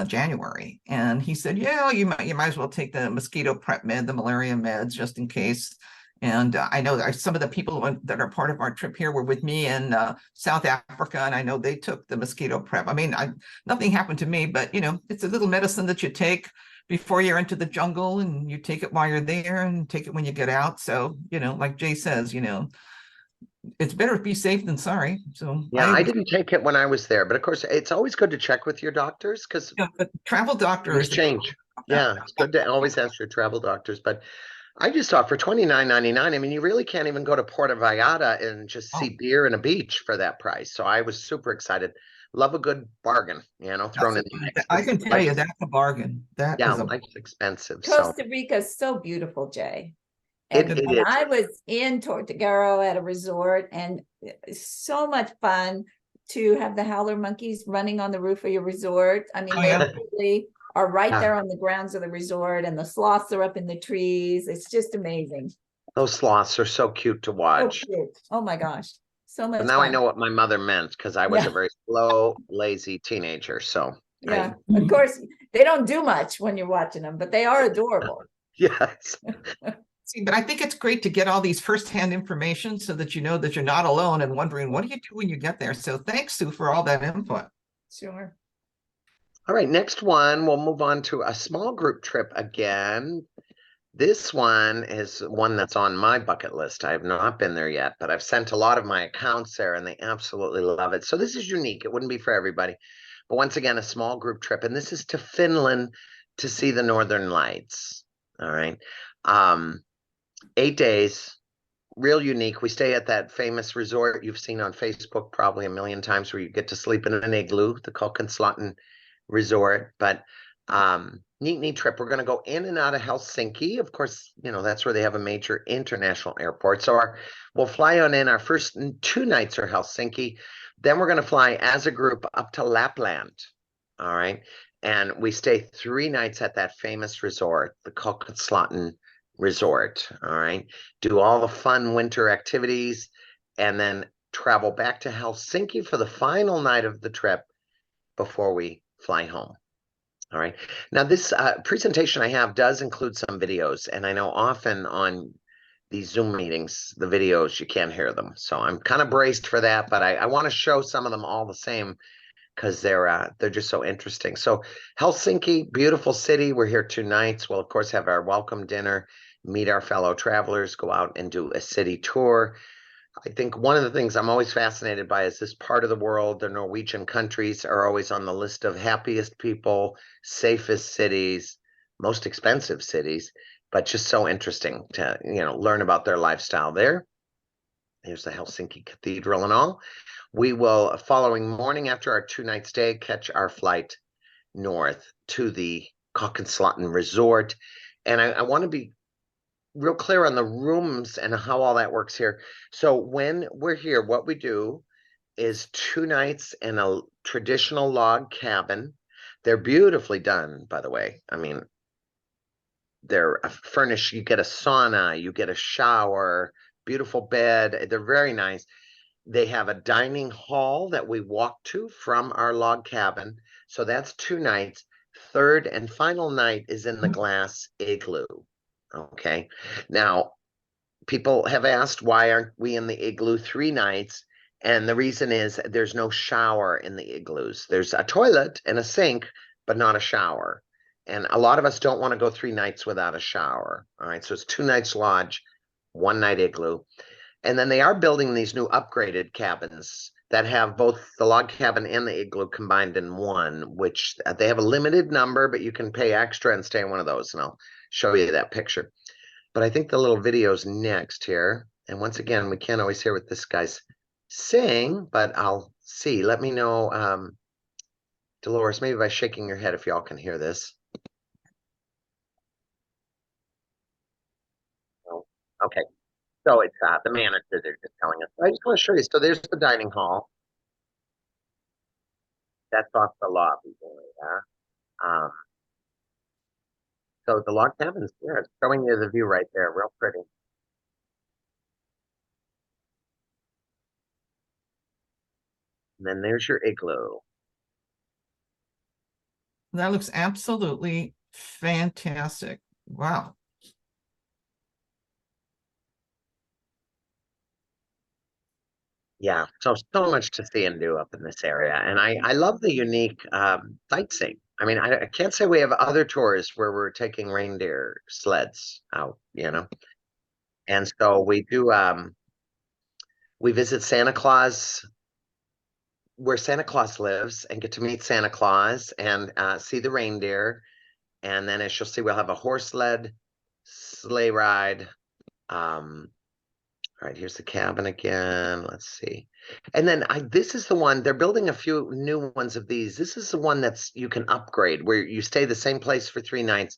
Speaker 2: January, and he said, yeah, you might as well take the mosquito prep med, the malaria meds, just in case. And I know that some of the people that are part of our trip here were with me in South Africa, and I know they took the mosquito prep. I mean, nothing happened to me, but it's a little medicine that you take before you're into the jungle, and you take it while you're there, and take it when you get out. So like Jay says, it's better to be safe than sorry. So
Speaker 7: yeah, I didn't take it when I was there, but of course, it's always good to check with your doctors because
Speaker 2: but travel doctors
Speaker 7: change. Yeah, it's good to always ask your travel doctors, but I just thought for $29.99, I mean, you really can't even go to Puerto Vallarta and just see beer and a beach for that price. So I was super excited. Love a good bargain, thrown in the mix.
Speaker 2: I can tell you that's a bargain. That is
Speaker 7: life's expensive.
Speaker 5: Costa Rica is so beautiful, Jay.
Speaker 7: It
Speaker 5: And
Speaker 7: is.
Speaker 5: I was in Tortuguero at a resort, and it's so much fun to have the howler monkeys running on the roof of your resort. I mean, they really are right there on the grounds of the resort, and the sloths are up in the trees. It's just amazing.
Speaker 7: Those sloths are so cute to watch.
Speaker 5: So cute. Oh my gosh. So much
Speaker 7: But now
Speaker 5: fun.
Speaker 7: I know what my mother meant because I was a very slow, lazy teenager. So
Speaker 5: yeah, of course, they don't do much when you're watching them, but they are adorable.
Speaker 7: Yes.
Speaker 2: See, but I think it's great to get all these firsthand information so that you know that you're not alone and wondering, what do you do when you get there? So thanks, Sue, for all that input.
Speaker 5: Sure.
Speaker 7: All right, next one, we'll move on to a small group trip again. This one is one that's on my bucket list. I have not been there yet, but I've sent a lot of my accounts there and they absolutely love it. So this is unique. It wouldn't be for everybody. But once again, a small group trip. And this is to Finland to see the Northern Lights. All right. 8 days, real unique. We stay at that famous resort you've seen on Facebook probably a million times where you get to sleep in an igloo, the Kokkenslatten Resort. But neat trip. We're going to go in and out of Helsinki. Of course, that's where they have a major international airport. So we'll fly on in. Our first 2 nights are Helsinki. Then we're going to fly as a group up to Lapland. All right. And we stay 3 nights at that famous resort, the Kokkenslatten Resort. All right. Do all the fun winter activities and then travel back to Helsinki for the final night of the trip before we fly home. All right. Now, this presentation I have does include some videos, and I know often on these Zoom meetings, the videos, you can't hear them. So I'm kind of braced for that, but I want to show some of them all the same because they're just so interesting. So Helsinki, beautiful city. We're here 2 nights. We'll, of course, have our welcome dinner, meet our fellow travelers, go out and do a city tour. I think one of the things I'm always fascinated by is this part of the world. The Norwegian countries are always on the list of happiest people, safest cities, most expensive cities, but just so interesting to, learn about their lifestyle there. Here's the Helsinki Cathedral and all. We will, following morning after our 2-night stay, catch our flight north to the Kokkenslatten Resort. And I want to be real clear on the rooms and how all that works here. So when we're here, what we do is 2 nights in a traditional log cabin. They're beautifully done, by the way. I mean, they're furnished. You get a sauna, you get a shower, beautiful bed. They're very nice. They have a dining hall that we walk to from our log cabin. So that's 2 nights. 3rd and final night is in the glass igloo. Okay. Now, people have asked, why aren't we in the igloo 3 nights? And the reason is there's no shower in the igloos. There's a toilet and a sink, but not a shower. And a lot of us don't want to go 3 nights without a shower. All right. So it's 2 nights lodge, 1 night igloo. And then they are building these new upgraded cabins that have both the log cabin and the igloo combined in one, which they have a limited number, but you can pay extra and stay in one of those. And I'll show you that picture. But I think the little video's next here. And once again, we can't always hear what this guy's saying, but I'll see. Let me know, Dolores, maybe by shaking your head if y'all can hear this. Oh, okay. So it's the manager, they're just telling us. I just want to show you. So there's the dining hall. That's off the lobby area. So the log cabin's there. It's showing you the view right there, real pretty. And then there's your igloo.
Speaker 2: That looks absolutely fantastic. Wow.
Speaker 7: Yeah, so much to see and do up in this area. And I love the unique sightseeing. I mean, I can't say we have other tours where we're taking reindeer sleds out, you know. And so we do we visit Santa Claus, where Santa Claus lives, and get to meet Santa Claus and see the reindeer. And then as you'll see, we'll have a horse sled, sleigh ride. All right, here's the cabin again. Let's see. And then this is the one, they're building a few new ones of these. This is the one that's you can upgrade where you stay the same place for 3 nights.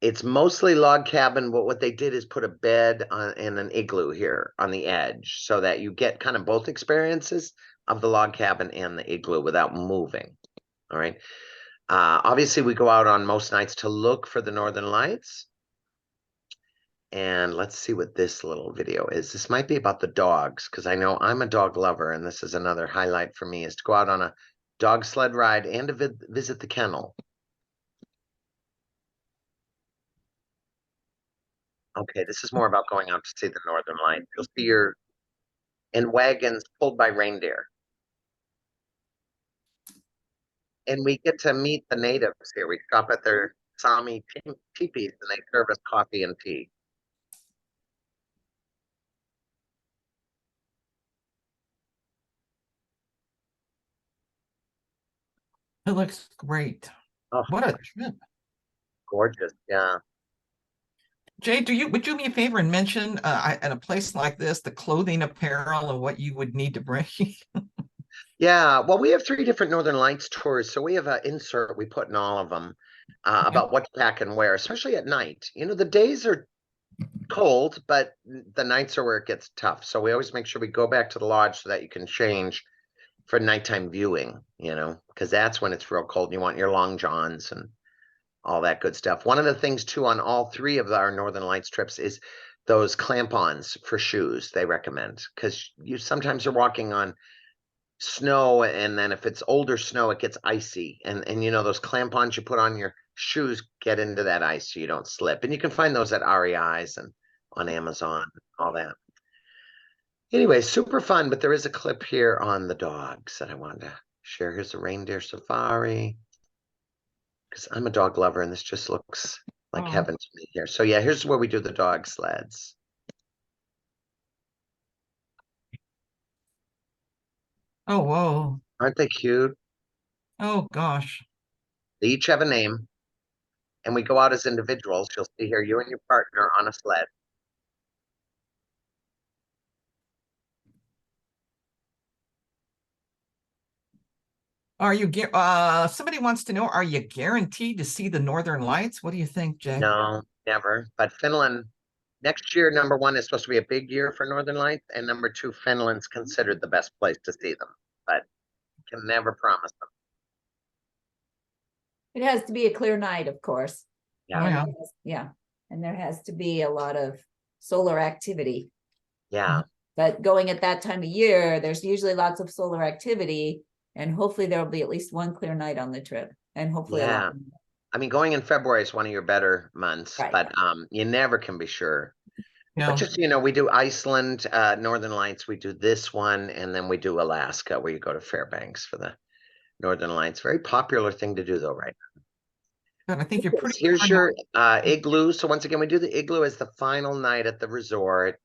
Speaker 7: It's mostly log cabin, but what they did is put a bed and an igloo here on the edge so that you get kind of both experiences of the log cabin and the igloo without moving. All right. Obviously, we go out on most nights to look for the northern lights. And let's see what this little video is. This might be about the dogs, because I know I'm a dog lover, and this is another highlight for me, is to go out on a dog sled ride and to visit the kennel. Okay, this is more about going out to see the northern lights. You'll see your in wagons pulled by reindeer. And we get to meet the natives here. We stop at their Sami teepees, and they serve us coffee and tea.
Speaker 2: It looks great.
Speaker 7: Oh,
Speaker 2: What a trip.
Speaker 7: gorgeous. Yeah.
Speaker 2: Jay, would you do me a favor and mention at a place like this, the clothing, apparel, and what you would need to bring?
Speaker 7: Yeah, well, we have 3 different Northern Lights tours, so we have an insert we put in all of them about what to pack and wear, especially at night. You know, the days are cold, but the nights are where it gets tough. So we always make sure we go back to the lodge so that you can change for nighttime viewing, you know, because that's when it's real cold. You want your long johns and all that good stuff. One of the things, too, on all 3 of our Northern Lights trips is those clamp-ons for shoes they recommend, because you sometimes are walking on snow, and then if it's older snow, it gets icy, and you know those clamp-ons you put on your shoes get into that ice so you don't slip. And you can find those at REI's and on Amazon, all that. Anyway, super fun, but there is a clip here on the dogs that I wanted to share. Here's a reindeer safari, because I'm a dog lover, and this just looks like heaven to me here. So yeah, here's where we do the dog sleds.
Speaker 2: Oh, whoa.
Speaker 7: Aren't they cute?
Speaker 2: Oh, gosh.
Speaker 7: They each have a name, and we go out as individuals. You'll see here, you and your partner on a sled.
Speaker 2: Are you somebody wants to know, are you guaranteed to see the Northern Lights? What do you think, Jay?
Speaker 7: No, never. But Finland, next year, #1 is supposed to be a big year for Northern Lights, and #2, Finland's considered the best place to see them, but can never promise them.
Speaker 5: It has to be a clear night, of course.
Speaker 7: Yeah.
Speaker 2: Oh, yeah.
Speaker 5: Yeah, and there has to be a lot of solar activity.
Speaker 7: Yeah.
Speaker 5: But going at that time of year, there's usually lots of solar activity, and hopefully there'll be at least one clear night on the trip, and hopefully a lot
Speaker 7: Yeah. I mean, going in February is one of your better months,
Speaker 5: Right.
Speaker 7: but you never can be sure.
Speaker 2: Yeah.
Speaker 7: But just, so you know, we do Iceland, Northern Lights, we do this one, and then we do Alaska, where you go to Fairbanks for the Northern Lights. Very popular thing to do though, right?
Speaker 2: And I think you're pretty.
Speaker 7: Here's your igloo. So once again, we do the igloo as the final night at the resort.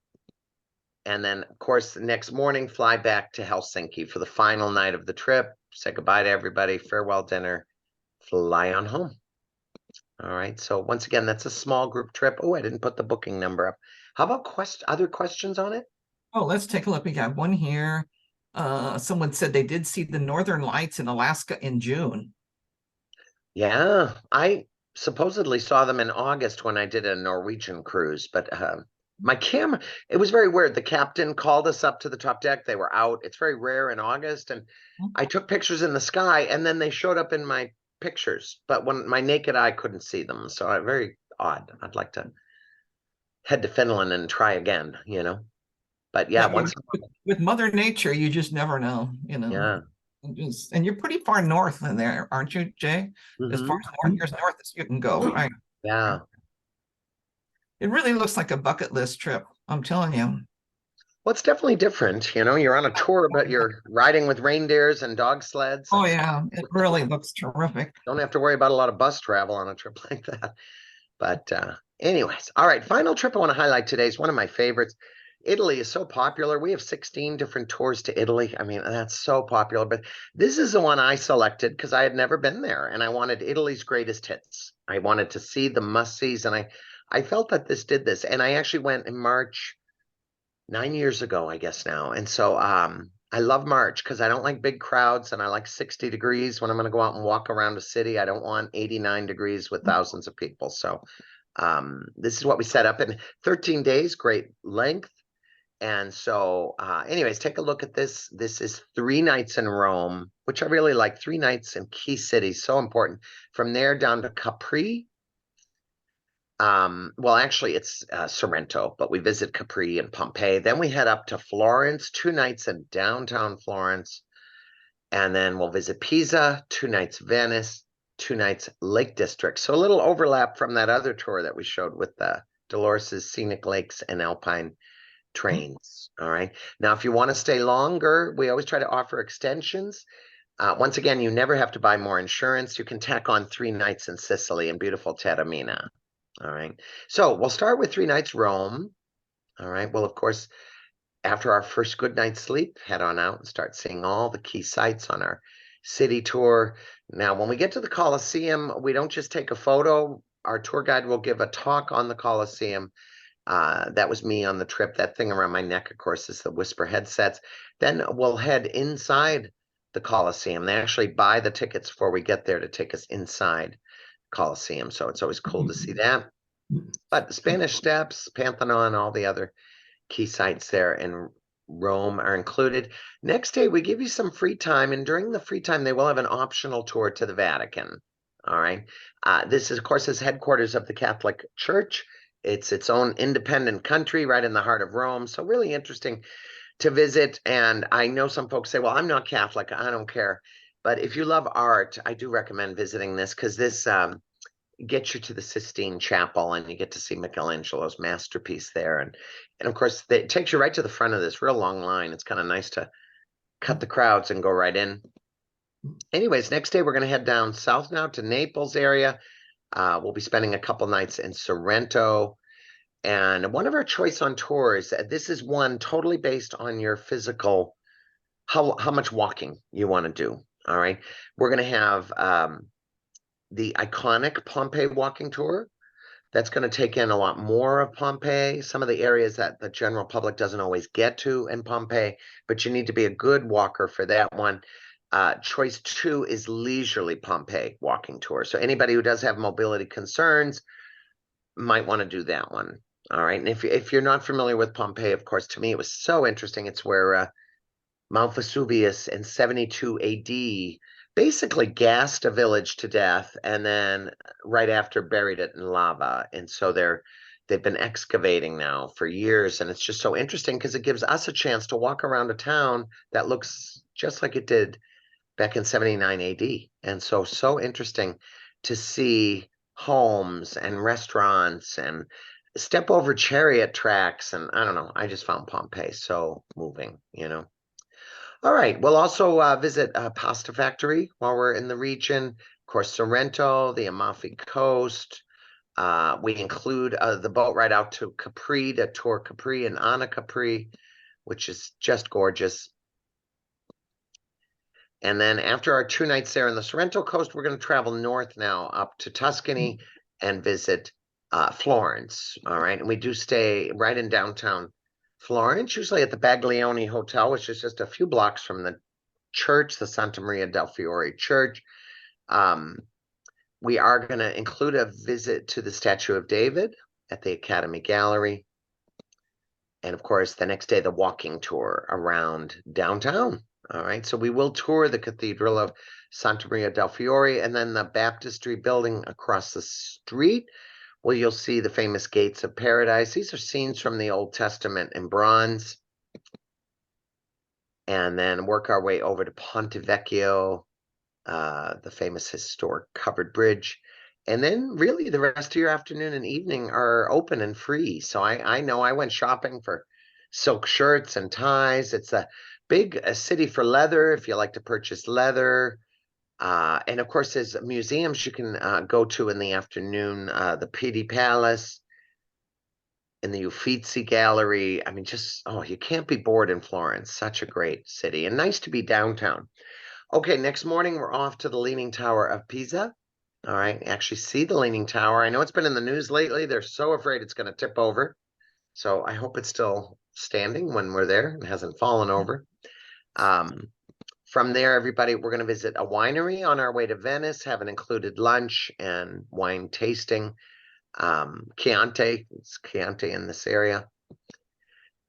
Speaker 7: And then, of course, the next morning, fly back to Helsinki for the final night of the trip. Say goodbye to everybody, farewell dinner, fly on home. All right. So once again, that's a small group trip. Oh, I didn't put the booking number up. How about other questions on it?
Speaker 2: Oh, let's take a look. We got one here. Someone said they did see the Northern Lights in Alaska in June.
Speaker 7: Yeah, I supposedly saw them in August when I did a Norwegian cruise, but my camera, it was very weird. The captain called us up to the top deck. They were out. It's very rare in August. And I took pictures in the sky, and then they showed up in my pictures. But when my naked eye couldn't see them. So very odd. I'd like to head to Finland and try again, you know. But yeah,
Speaker 2: with Mother Nature, you just never know, you know.
Speaker 7: Yeah.
Speaker 2: And you're pretty far north in there, aren't you, Jay? As far as north as you can go, right?
Speaker 7: Yeah.
Speaker 2: It really looks like a bucket list trip, I'm telling you.
Speaker 7: Well, it's definitely different. You know, you're on a tour, but you're riding with reindeers and dog sleds.
Speaker 2: Oh, yeah, it really looks terrific.
Speaker 7: Don't have to worry about a lot of bus travel on a trip like that. But anyways, all right, final trip I want to highlight today is one of my favorites. Italy is so popular. We have 16 different tours to Italy. I mean, that's so popular. But this is the one I selected because I had never been there, and I wanted Italy's greatest hits. I wanted to see the must-sees, and I felt that this did this. And I actually went in March 9 years ago, I guess now. And so I love March because I don't like big crowds, and I like 60 degrees when I'm going to go out and walk around a city. I don't want 89 degrees with thousands of people. So this is what we set up in 13 days, great length. And so anyways, take a look at this. This is 3 nights in Rome, which I really like. 3 nights in key cities, so important. From there down to Capri. Well, actually, it's Sorrento, but we visit Capri and Pompeii. Then we head up to Florence, 2 nights in downtown Florence. And then we'll visit Pisa, 2 nights Venice, 2 nights Lake District. So a little overlap from that other tour that we showed with Dolores's Scenic Lakes and Alpine Trains. All right. Now, if you want to stay longer, we always try to offer extensions. Once again, you never have to buy more insurance. You can tack on 3 nights in Sicily and beautiful Taormina. All right. So we'll start with 3 nights Rome. All right. Well, of course, after our first good night's sleep, head on out and start seeing all the key sites on our city tour. Now, when we get to the Colosseum, we don't just take a photo. Our tour guide will give a talk on the Colosseum. That was me on the trip. That thing around my neck, of course, is the Whisper headsets. Then we'll head inside the Colosseum. They actually buy the tickets before we get there to take us inside Colosseum. So it's always cool to see that. But the Spanish Steps, Pantheon, all the other key sites there in Rome are included. Next day, we give you some free time. And during the free time, they will have an optional tour to the Vatican. All right. This is, of course, is headquarters of the Catholic Church. It's its own independent country right in the heart of Rome. So really interesting to visit. And I know some folks say, well, I'm not Catholic. I don't care. But if you love art, I do recommend visiting this because this gets you to the Sistine Chapel and you get to see Michelangelo's masterpiece there. And of course, it takes you right to the front of this real long line. It's kind of nice to cut the crowds and go right in. Anyways, next day, we're going to head down south now to Naples area. We'll be spending a couple nights in Sorrento. And one of our choice on tours, this is one totally based on your physical, how much walking you want to do. All right. We're going to have the iconic Pompeii walking tour. That's going to take in a lot more of Pompeii, some of the areas that the general public doesn't always get to in Pompeii, but you need to be a good walker for that one. Choice 2 is leisurely Pompeii walking tour. So anybody who does have mobility concerns might want to do that one. All right. And if you're not familiar with Pompeii, of course, to me, it was so interesting. It's where Mount Vesuvius in 72 AD basically gassed a village to death and then right after buried it in lava. And so they've been excavating now for years. And it's just so interesting because it gives us a chance to walk around a town that looks just like it did back in 79 AD. And so interesting to see homes and restaurants and step over chariot tracks, and I don't know, I just found Pompeii so moving, you know. All right, we'll also visit a pasta factory while we're in the region. Of course, Sorrento, the Amalfi Coast. We include the boat ride out to Capri to tour Capri and Anna Capri, which is just gorgeous. And then after our 2 nights there in the Sorrento coast, we're going to travel north now up to Tuscany and visit Florence. All right. And we do stay right in downtown Florence, usually at the Baglioni Hotel, which is just a few blocks from the church, the Santa Maria del Fiore Church. We are going to include a visit to the Statue of David at the Academy Gallery. And of course, the next day, the walking tour around downtown. All right, so we will tour the Cathedral of Santa Maria del Fiore and then the baptistry building across the street, where you'll see the famous gates of paradise. These are scenes from the Old Testament in bronze. And then work our way over to Ponte Vecchio, the famous historic covered bridge. And then really the rest of your afternoon and evening are open and free. So I know I went shopping for silk shirts and ties. It's a big city for leather if you like to purchase leather. And of course, there's museums you can go to in the afternoon, the Pitti Palace, in the Uffizi Gallery. I mean, you can't be bored in Florence. Such a great city and nice to be downtown. Okay, next morning, we're off to the Leaning Tower of Pisa. All right, actually see the Leaning Tower. I know it's been in the news lately. They're so afraid it's going to tip over. So I hope it's still standing when we're there and hasn't fallen over. From there, everybody, we're going to visit a winery on our way to Venice, have an included lunch and wine tasting. Chianti, it's Chianti in this area.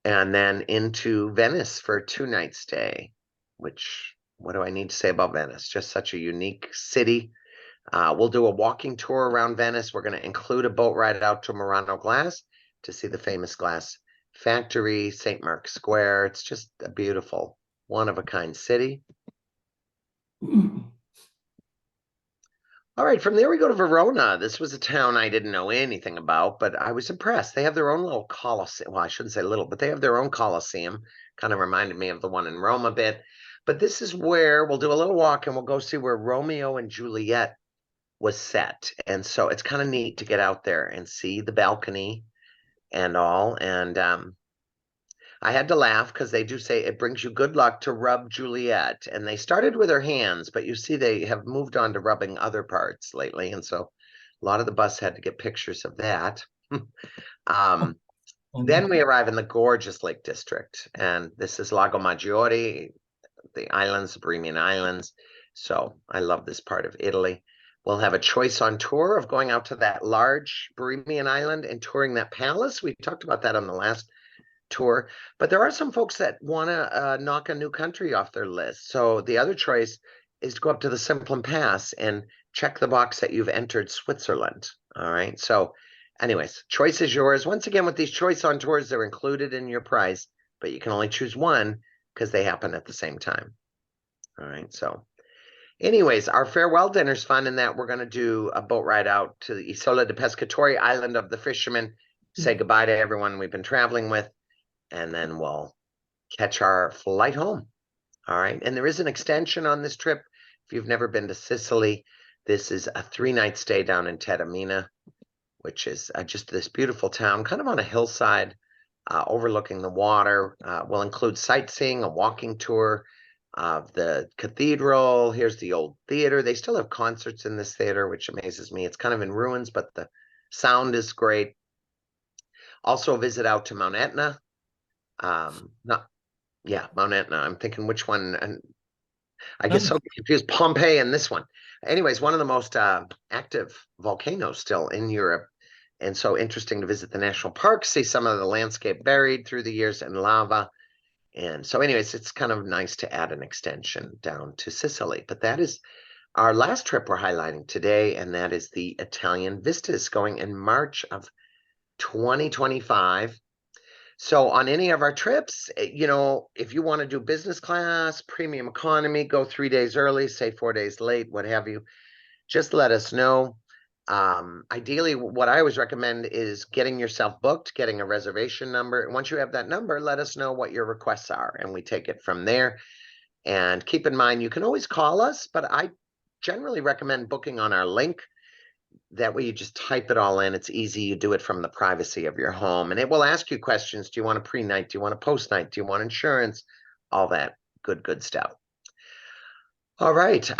Speaker 7: And then into Venice for a 2-night stay, which, what do I need to say about Venice? Just such a unique city. We'll do a walking tour around Venice. We're going to include a boat ride out to Murano Glass to see the famous glass factory, St. Mark's Square. It's just a beautiful, one-of-a-kind city. All right, from there we go to Verona. This was a town I didn't know anything about, but I was impressed. They have their own little Colosseum. Well, I shouldn't say little, but they have their own Colosseum. Kind of reminded me of the one in Rome a bit. But this is where we'll do a little walk and we'll go see where Romeo and Juliet was set. And so it's kind of neat to get out there and see the balcony and all. And I had to laugh because they do say it brings you good luck to rub Juliet. And they started with her hands, but you see they have moved on to rubbing other parts lately. And so a lot of the bus had to get pictures of that. Then we arrive in the gorgeous Lake District. And this is Lago Maggiore, the islands, the Bohemian Islands. So I love this part of Italy. We'll have a choice on tour of going out to that large Bohemian island and touring that palace. We talked about that on the last tour, but there are some folks that want to knock a new country off their list. So the other choice is to go up to the Simplon Pass and check the box that you've entered Switzerland. All right. So anyways, choice is yours. Once again, with these choice on tours, they're included in your price, but you can only choose one because they happen at the same time. All right. So anyways, our farewell dinner's fun in that we're going to do a boat ride out to the Isola de Pescatori, Island of the Fishermen, say goodbye to everyone we've been traveling with, and then we'll catch our flight home. All right. And there is an extension on this trip. If you've never been to Sicily, this is a 3-night stay down in Taormina, which is just this beautiful town, kind of on a hillside overlooking the water. We'll include sightseeing, a walking tour of the cathedral. Here's the old theater. They still have concerts in this theater, which amazes me. It's kind of in ruins, but the sound is great. Also a visit out to Mount Etna. Mount Etna. I'm thinking which one, and I get so confused. Pompeii and this one. Anyways, one of the most active volcanoes still in Europe. And so interesting to visit the national park, see some of the landscape buried through the years in lava. And so anyways, it's kind of nice to add an extension down to Sicily. But that is our last trip we're highlighting today, and that is the Italian Vistas going in March of 2025. So on any of our trips, you know, if you want to do business class, premium economy, go 3 days early, say 4 days late, what have you, just let us know. Ideally, what I always recommend is getting yourself booked, getting a reservation number. And once you have that number, let us know what your requests are, and we take it from there. And keep in mind, you can always call us, but I generally recommend booking on our link. That way you just type it all in. It's easy. You do it from the privacy of your home, and it will ask you questions. Do you want a pre-night? Do you want a post-night? Do you want insurance? All that good stuff. All right.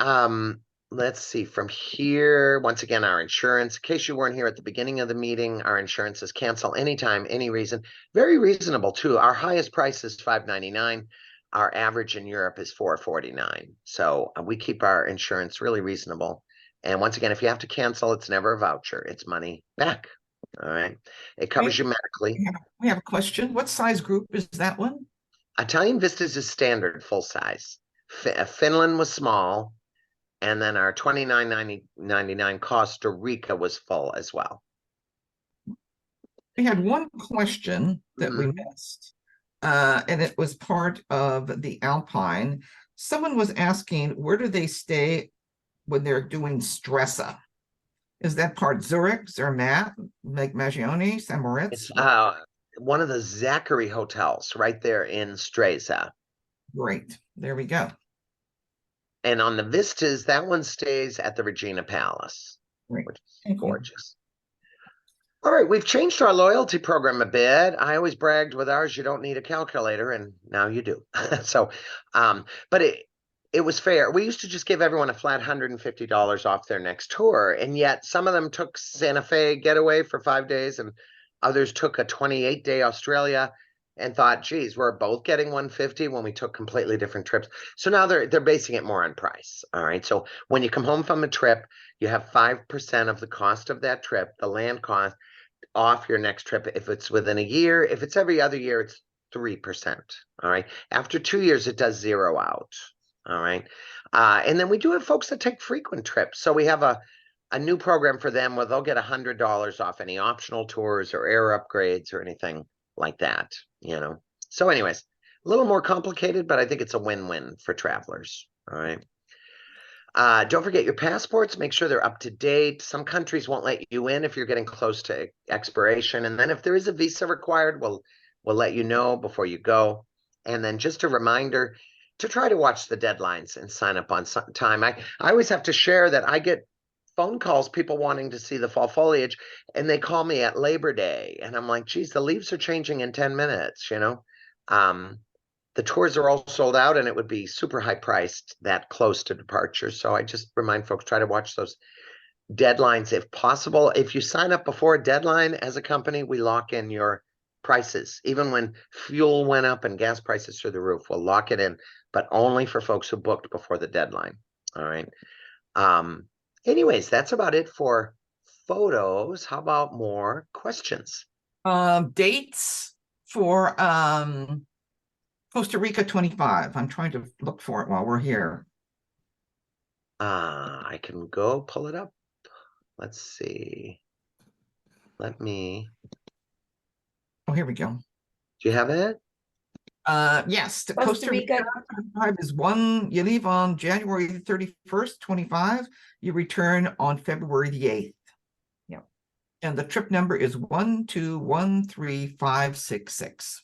Speaker 7: Let's see from here. Once again, our insurance, in case you weren't here at the beginning of the meeting, our insurance is cancel anytime, any reason. Very reasonable too. Our highest price is $5.99. Our average in Europe is $4.49. So we keep our insurance really reasonable. And once again, if you have to cancel, it's never a voucher. It's money back. All right. It covers you medically.
Speaker 2: We have a question. What size group is that one?
Speaker 7: Italian Vistas is standard full size. Finland was small. And then our $29.99 Costa Rica was full as well.
Speaker 2: We had one question that we missed, and it was part of the Alpine. Someone was asking, where do they stay when they're doing Stresa? Is that part Zurich, Zermatt, Magione, St. Moritz?
Speaker 7: It's one of the Zachary hotels right there in Stresa.
Speaker 2: Great. There we go.
Speaker 7: And on the Vistas, that one stays at the Regina Palace,
Speaker 2: Great.
Speaker 7: which is gorgeous. All right, we've changed our loyalty program a bit. I always bragged with ours, you don't need a calculator, and now you do. So, but it was fair. We used to just give everyone a flat $150 off their next tour, and yet some of them took Santa Fe getaway for 5 days, and others took a 28-day Australia. And thought, geez, we're both getting $150 when we took completely different trips. So now they're basing it more on price. All right. So when you come home from a trip, you have 5% of the cost of that trip, the land cost, off your next trip. If it's within a year, if it's every other year, it's 3%. All right. After 2 years, it does zero out. All right. And then we do have folks that take frequent trips. So we have a new program for them where they'll get $100 off any optional tours or air upgrades or anything like that, you know. So anyways, a little more complicated, but I think it's a win-win for travelers. All right. Don't forget your passports. Make sure they're up to date. Some countries won't let you in if you're getting close to expiration. And then if there is a visa required, we'll let you know before you go. And then just a reminder to try to watch the deadlines and sign up on time. I always have to share that I get phone calls, people wanting to see the fall foliage, and they call me at Labor Day. And I'm like, geez, the leaves are changing in 10 minutes, you know. The tours are all sold out, and it would be super high priced that close to departure. So I just remind folks, try to watch those deadlines if possible. If you sign up before a deadline as a company, we lock in your prices. Even when fuel went up and gas prices through the roof, we'll lock it in, but only for folks who booked before the deadline. All right. Anyways, that's about it for photos. How about more questions?
Speaker 2: Dates for Costa Rica 25. I'm trying to look for it while we're here.
Speaker 7: I can go pull it up. Let's see. Let me.
Speaker 2: Oh, here we go.
Speaker 7: Do you have it?
Speaker 2: Yes, the
Speaker 5: Costa Rica
Speaker 2: 25 is you leave on January 31st, 25. You return on February the 8th.
Speaker 5: Yeah.
Speaker 2: And the trip number is 1213566.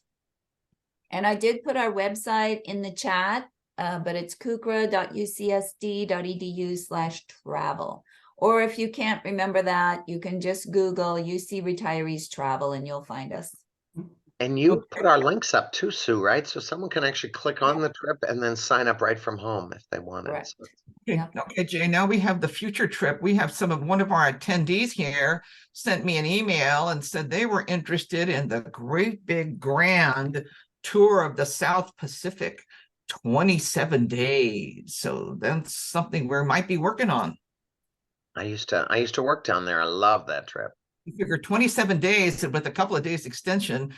Speaker 5: And I did put our website in the chat, but it's kukra.ucsd.edu/travel. Or if you can't remember that, you can just Google UC Retirees Travel and you'll find us.
Speaker 7: And you put our links up too, Sue, right? So someone can actually click on the trip and then sign up right from home if they want it.
Speaker 5: Correct.
Speaker 7: So,
Speaker 2: Okay, okay, Jay, now we have the future trip. We have one of our attendees here sent me an email and said they were interested in the great big grand tour of the South Pacific, 27 days. So that's something we might be working on.
Speaker 7: I used to work down there. I love that trip.
Speaker 2: You figure 27 days with a couple of days extension,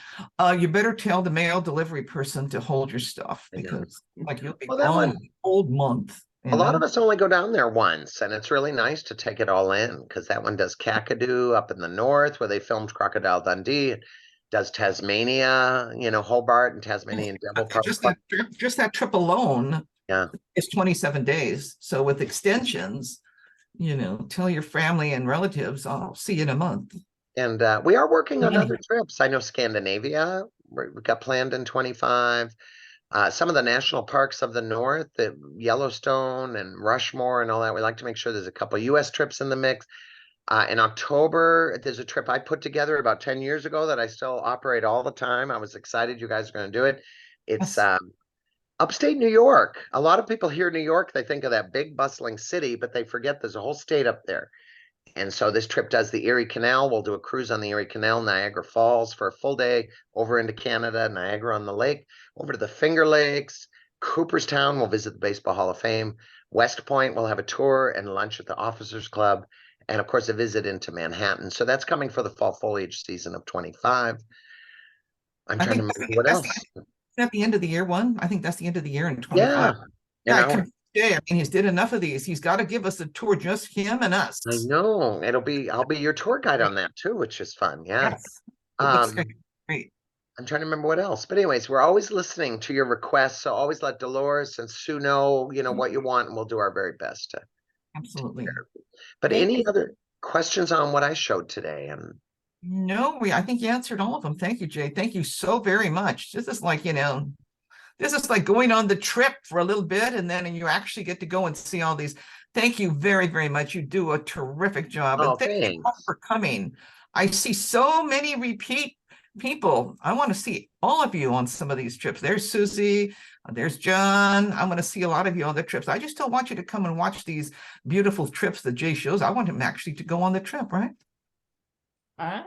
Speaker 2: you better tell the mail delivery person to hold your stuff because like you'll be gone a whole month.
Speaker 7: A lot of us only go down there once, and it's really nice to take it all in because that one does Kakadu up in the north where they filmed Crocodile Dundee. It does Tasmania, you know, Hobart and Tasmania and Devil Park.
Speaker 2: Just that trip alone
Speaker 7: is
Speaker 2: 27 days. So with extensions, tell your family and relatives, I'll see you in a month.
Speaker 7: And we are working on
Speaker 2: Yeah.
Speaker 7: other trips. I know Scandinavia, we've got planned in 25. Some of the national parks of the north, the Yellowstone and Rushmore and all that. We like to make sure there's a couple US trips in the mix. In October, there's a trip I put together about 10 years ago that I still operate all the time. I was excited you guys are going to do it. It's
Speaker 2: Yes.
Speaker 7: upstate New York. A lot of people hear New York, they think of that big bustling city, but they forget there's a whole state up there. And so this trip does the Erie Canal. We'll do a cruise on the Erie Canal, Niagara Falls for a full day, over into Canada, Niagara on the lake, over to the Finger Lakes, Cooperstown. We'll visit the Baseball Hall of Fame. West Point, we'll have a tour and lunch at the Officers Club. And of course, a visit into Manhattan. So that's coming for the fall foliage season of 25. I'm
Speaker 2: I
Speaker 7: trying to
Speaker 2: think
Speaker 7: remember what else.
Speaker 2: at the end of the year one. I think that's the end of the year in 25.
Speaker 7: Yeah.
Speaker 2: Yeah,
Speaker 7: And
Speaker 2: I could say, I mean, he's did enough of these. He's got to give us a tour, just him and us.
Speaker 7: I know. I'll be your tour guide on that too, which is fun. Yeah.
Speaker 2: Yes. It looks great.
Speaker 7: I'm trying to remember what else. But anyways, we're always listening to your requests. So always let Dolores and Sue know, what you want, and we'll do our very best to.
Speaker 2: Absolutely.
Speaker 7: But
Speaker 5: Thank
Speaker 7: any
Speaker 5: you.
Speaker 7: other questions on what I showed today? And
Speaker 2: No, I think you answered all of them. Thank you, Jay. Thank you so very much. This is like, this is like going on the trip for a little bit, and then you actually get to go and see all these. Thank you very, very much. You do a terrific job.
Speaker 7: Oh,
Speaker 2: And thank you all
Speaker 7: thanks.
Speaker 2: for coming. I see so many repeat people. I want to see all of you on some of these trips. There's Susie, there's John. I'm going to see a lot of you on the trips. I just don't want you to come and watch these beautiful trips that Jay shows. I want him actually to go on the trip, right?
Speaker 5: All right.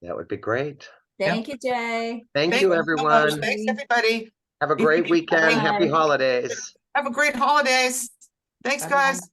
Speaker 7: That would be great.
Speaker 5: Thank you, Jay.
Speaker 7: Thank
Speaker 2: Thank
Speaker 7: you,
Speaker 2: so much.
Speaker 7: everyone.
Speaker 2: Thanks, everybody.
Speaker 7: Have a great weekend. Happy
Speaker 5: Bye.
Speaker 7: holidays.
Speaker 2: Have a great holidays. Thanks,
Speaker 5: Bye-bye.
Speaker 2: guys.